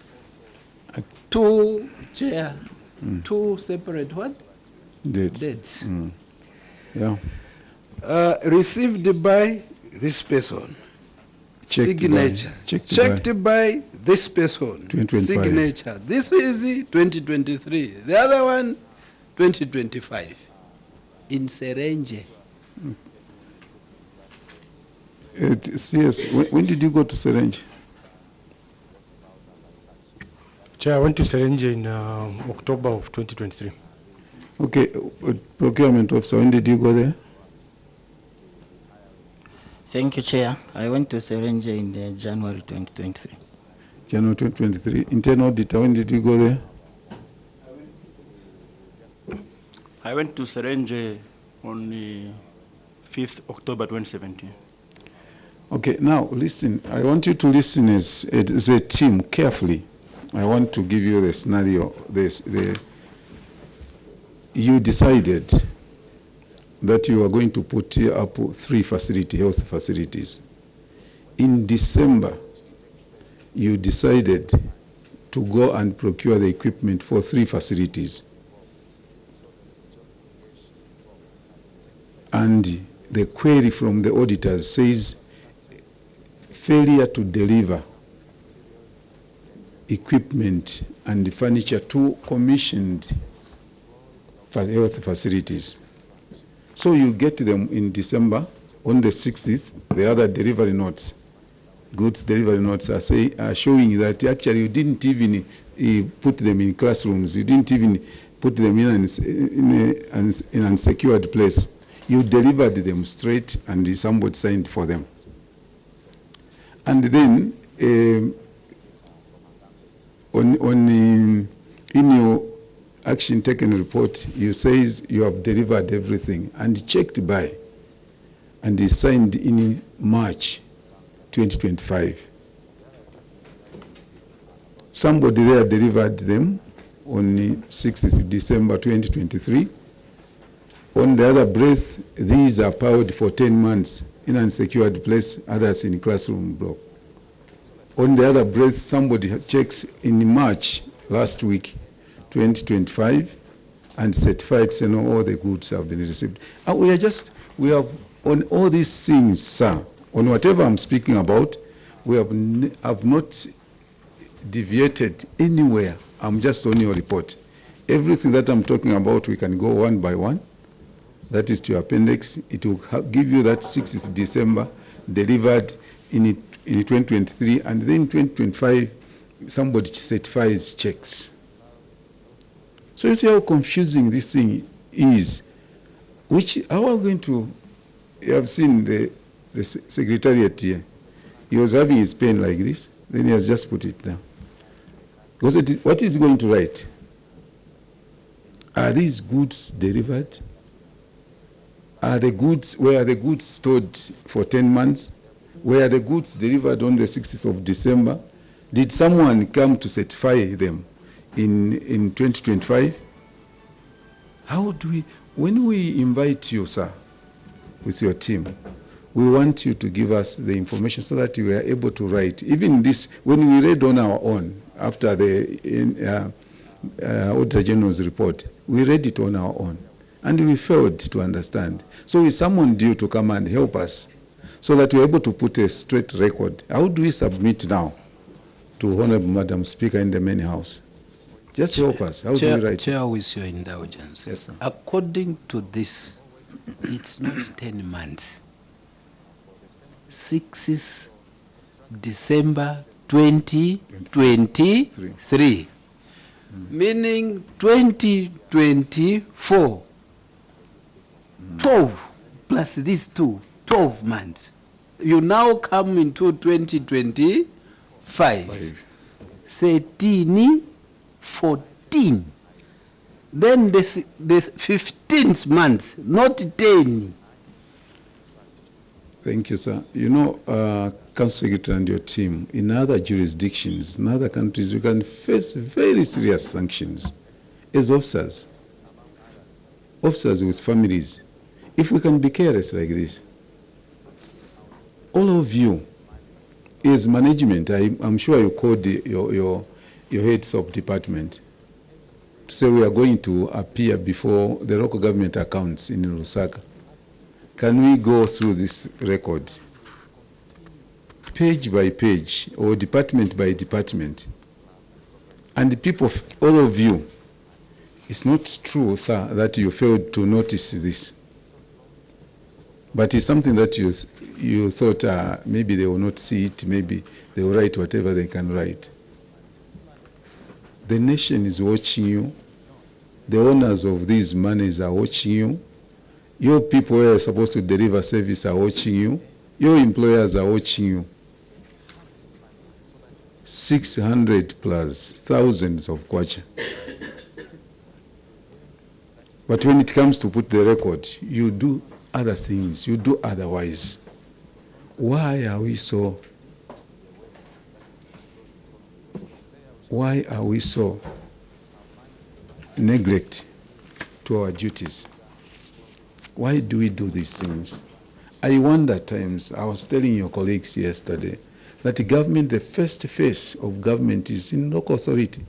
Speaker 1: Two separate what? Dates.
Speaker 7: Yeah.
Speaker 1: Received by this person.
Speaker 7: Checked
Speaker 1: Signature. Checked by this person.
Speaker 7: 2025.
Speaker 1: Signature. This is 2023. The other one, 2025. In Serenje.
Speaker 7: Yes. When did you go to Serenje?
Speaker 3: Chair, I went to Serenje in October of 2023.
Speaker 7: Okay. Procurement officer, when did you go there?
Speaker 10: Thank you, Chair. I went to Serenje in January 2023.
Speaker 7: January 2023. Internal auditor, when did you go there?
Speaker 11: I went to Serenje on the 5th October 2017.
Speaker 7: Okay, now listen. I want you to listen as a team carefully. I want to give you the scenario. You decided that you are going to put up 3 health facilities. In December, you decided to go and procure the equipment for 3 facilities. And the query from the auditors says failure to deliver equipment and furniture to commissioned health facilities. So you get them in December. On the 6th, the other delivery notes, goods delivery notes are showing that actually you didn't even put them in classrooms. You didn't even put them in an unsecured place. You delivered them straight and somebody signed for them. And then in your action taken report, you says you have delivered everything and checked by and is signed in March 2025. Somebody there delivered them on the 6th December 2023. On the other breath, these are powered for 10 months in unsecured place, others in classroom block. On the other breath, somebody checks in March last week, 2025, and certified saying all the goods have been received. And we have on all these things, sir, on whatever I'm speaking about, we have not deviated anywhere. I'm just on your report. Everything that I'm talking about, we can go one by one. That is to your appendix. It will give you that 6th December delivered in 2023, and then in 2025, somebody certifies checks. So you see how confusing this thing is. How are we going to? You have seen the secretariat here. He was having his pen like this, then he has just put it down. Because what is he going to write? Are these goods delivered? Were the goods stored for 10 months? Were the goods delivered on the 6th of December? Did someone come to certify them in 2025? How do when we invite you, sir, with your team, we want you to give us the information so that we are able to write. Even this, when we read on our own, after the Auditor General's report, we read it on our own, and we failed to understand. So we summoned you to come and help us so that we're able to put a straight record. How do we submit now to Honorable Madam Speaker in the main house? Just help us. How do we write?
Speaker 1: Chair, with your indulgence.
Speaker 7: Yes, sir.
Speaker 1: According to this, it's not 10 months. 6 is December 2023. Meaning 2024. 12 plus these 12 months. You now come into 2025. 13, 14. Then this 15th month, not 10.
Speaker 7: Thank you, sir. You know, Council Secretary and your team, in other jurisdictions, in other countries, we can face very serious sanctions as officers. Officers with families. If we can be careless like this, all of you, as management, I'm sure you called your heads of department to say we are going to appear before the local government accounts in Lusaka. Can we go through this record, page by page, or department by department? And the people, all of you, it's not true, sir, that you failed to notice this. But it's something that you thought maybe they will not see it, maybe they will write whatever they can write. The nation is watching you. The owners of these monies are watching you. Your people who are supposed to deliver service are watching you. Your employers are watching you. 600 plus thousands of kwacha. But when it comes to put the record, you do other things, you do otherwise. Why are we so neglect to our duties? Why do we do these things? I wonder at times, I was telling your colleagues yesterday, that the government, the first phase of government is in local authority.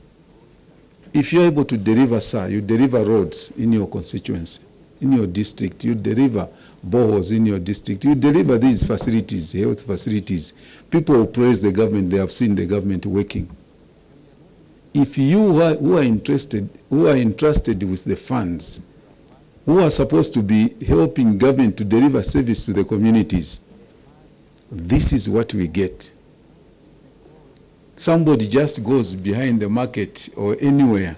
Speaker 7: If you're able to deliver, sir, you deliver roads in your constituency, in your district, you deliver boreholes in your district, you deliver these facilities, health facilities. People who praise the government, they have seen the government working. If you who are entrusted with the funds, who are supposed to be helping government to deliver service to the communities, this is what we get. Somebody just goes behind the market or anywhere,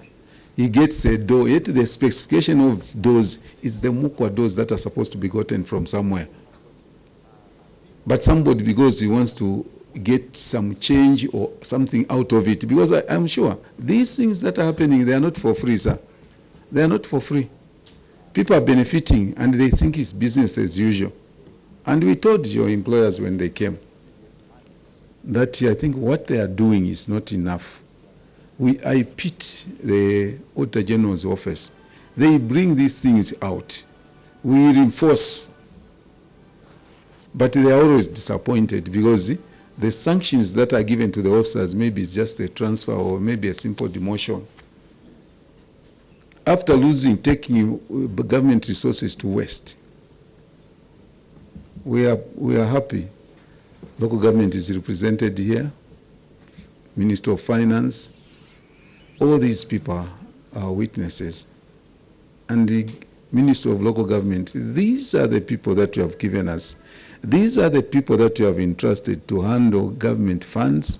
Speaker 7: he gets a door, yet the specification of doors is the mukwa doors that are supposed to be gotten from somewhere. But somebody, because he wants to get some change or something out of it, because I'm sure these things that are happening, they are not for free, sir. They are not for free. People are benefiting and they think it's business as usual. And we told your employers when they came that I think what they are doing is not enough. I pit the Auditor General's office. They bring these things out. We reinforce. But they are always disappointed because the sanctions that are given to the officers, maybe it's just a transfer or maybe a simple demotion. After taking government resources to waste, we are happy. Local government is represented here, Minister of Finance. All these people are witnesses. And the Minister of Local Government, these are the people that you have given us. These are the people that you have entrusted to handle government funds.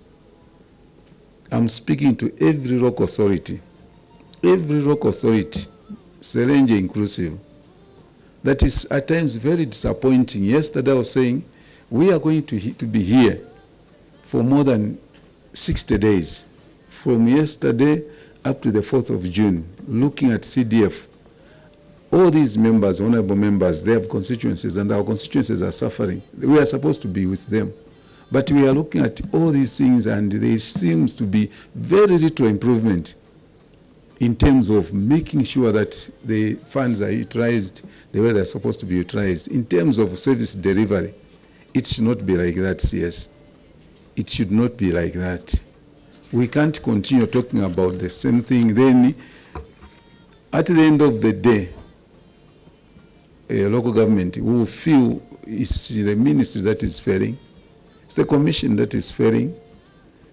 Speaker 7: I'm speaking to every local authority. Every local authority, Serenje inclusive. That is at times very disappointing. Yesterday I was saying, we are going to be here for more than 60 days. From yesterday up to the 4th of June, looking at CDF. All these members, honorable members, they have constituencies and our constituencies are suffering. We are supposed to be with them. But we are looking at all these things and there seems to be very little improvement in terms of making sure that the funds are utilized the way they're supposed to be utilized, in terms of service delivery. It should not be like that, CS. It should not be like that. We can't continue talking about the same thing. Then, at the end of the day, a local government will feel it's the ministry that is failing, it's the commission that is failing,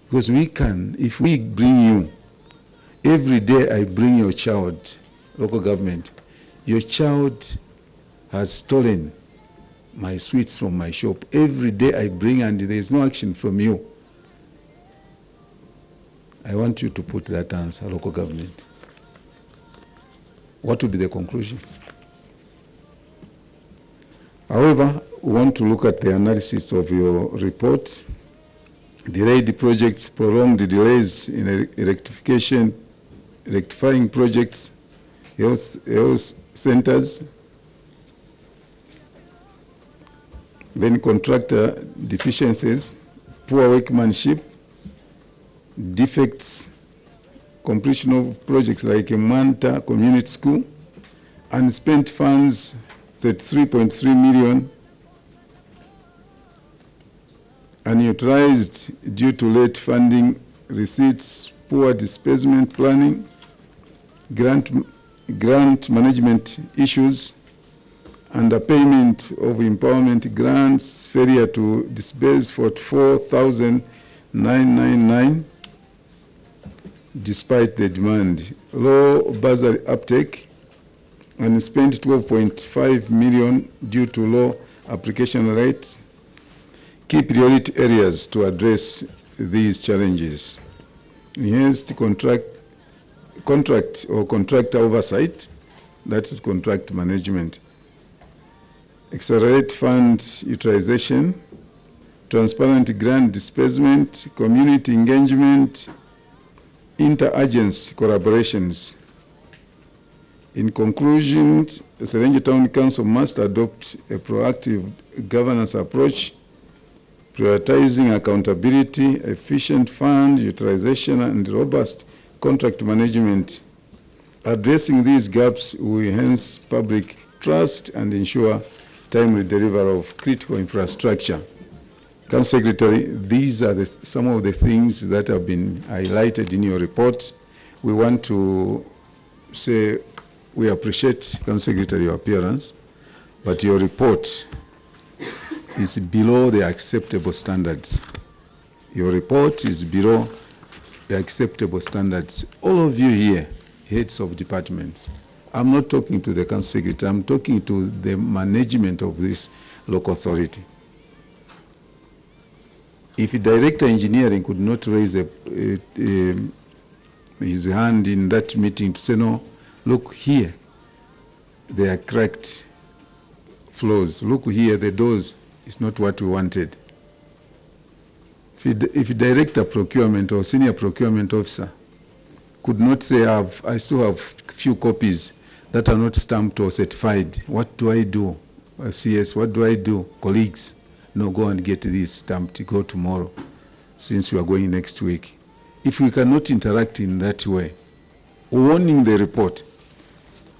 Speaker 7: because we can, if we bring you, every day I bring your child, local government, your child has stolen my sweets from my shop. Every day I bring and there is no action from you. I want you to put that answer, local government. What will be the conclusion? However, we want to look at the analysis of your report. Delayed projects, prolonged delays in rectifying projects, health centers, then contractor deficiencies, poor workmanship, defects, completion of projects like a Manta Community School, unspent funds 33.3 million, unutilized due to late funding receipts, poor disbursement planning, grant management issues, underpayment of empowerment grants, failure to disburse 44,999 despite the demand, low bursary uptake, and spent 12.5 million due to low application rates. Key priority areas to address these challenges: enhanced contract or contractor oversight, that is contract management, accelerate fund utilization, transparent grant disbursement, community engagement, inter-agency collaborations. In conclusion, the Serenje Town Council must adopt a proactive governance approach, prioritizing accountability, efficient fund utilization, and robust contract management. Addressing these gaps will enhance public trust and ensure timely delivery of critical infrastructure. Council Secretary, these are some of the things that have been highlighted in your report. We want to say we appreciate, Council Secretary, your appearance, but your report is below the acceptable standards. Your report is below the acceptable standards. All of you here, heads of departments, I'm not talking to the Council Secretary, I'm talking to the management of this local authority. If Director Engineering could not raise his hand in that meeting to say, no, look here, they are cracked floors. Look here, the doors is not what we wanted. If Director Procurement or Senior Procurement Officer could not say, I still have few copies that are not stamped or certified, what do I do? CS, what do I do? Colleagues, no, go and get this stamped, go tomorrow, since we are going next week. If we cannot interact in that way, warning the report,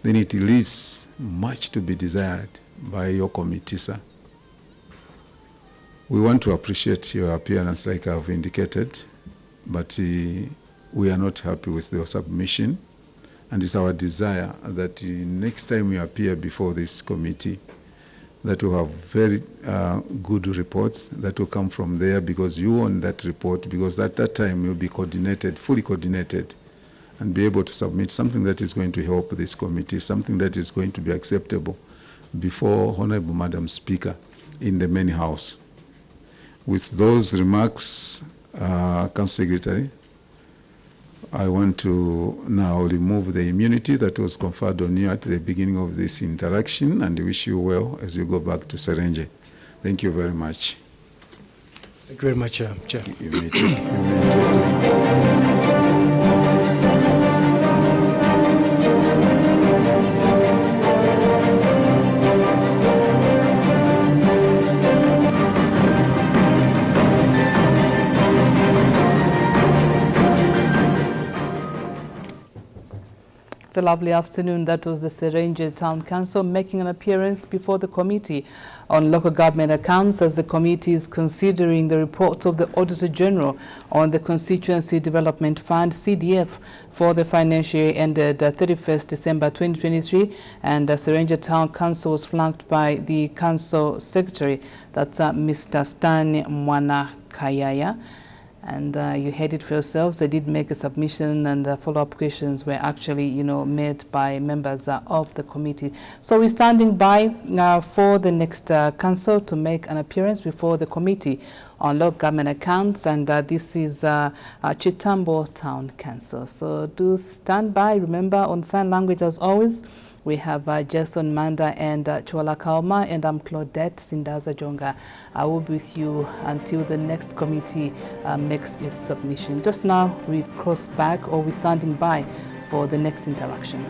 Speaker 7: then it leaves much to be desired by your committee, sir. We want to appreciate your appearance like I've indicated, but we are not happy with your submission, and it's our desire that next time we appear before this committee, that will have very good reports that will come from there, because you own that report, because at that time you'll be coordinated, fully coordinated, and be able to submit something that is going to help this committee, something that is going to be acceptable before Honorable Madam Speaker in the main house. With those remarks, Council Secretary, I want to now remove the immunity that was conferred on you at the beginning of this interaction, and wish you well as you go back to Serenje. Thank you very much.
Speaker 3: Thank you very much, Chair.
Speaker 7: You may take.
Speaker 12: The lovely afternoon. That was the Serenje Town Council making an appearance before the Committee on Local Government Accounts as the committee is considering the report of the Auditor General on the Constituency Development Fund (CDF) for the financial year ended 31st December 2023. And the Serenje Town Council was flanked by the Council Secretary, that's Mr. Stan Mwana Kayaya. And you heard it for yourselves. They did make a submission, and the follow-up questions were actually, made by members of the committee. So we're standing by for the next council to make an appearance before the Committee on Local Government Accounts, and this is Chitambo Town Council. So do stand by. Remember, on sign language as always, we have Jason Manda and Chwala Kauma, and I'm Claudette Sindaza Jonga. I will be with you until the next committee makes its submission. Just now, we cross back, or we're standing by for the next interaction.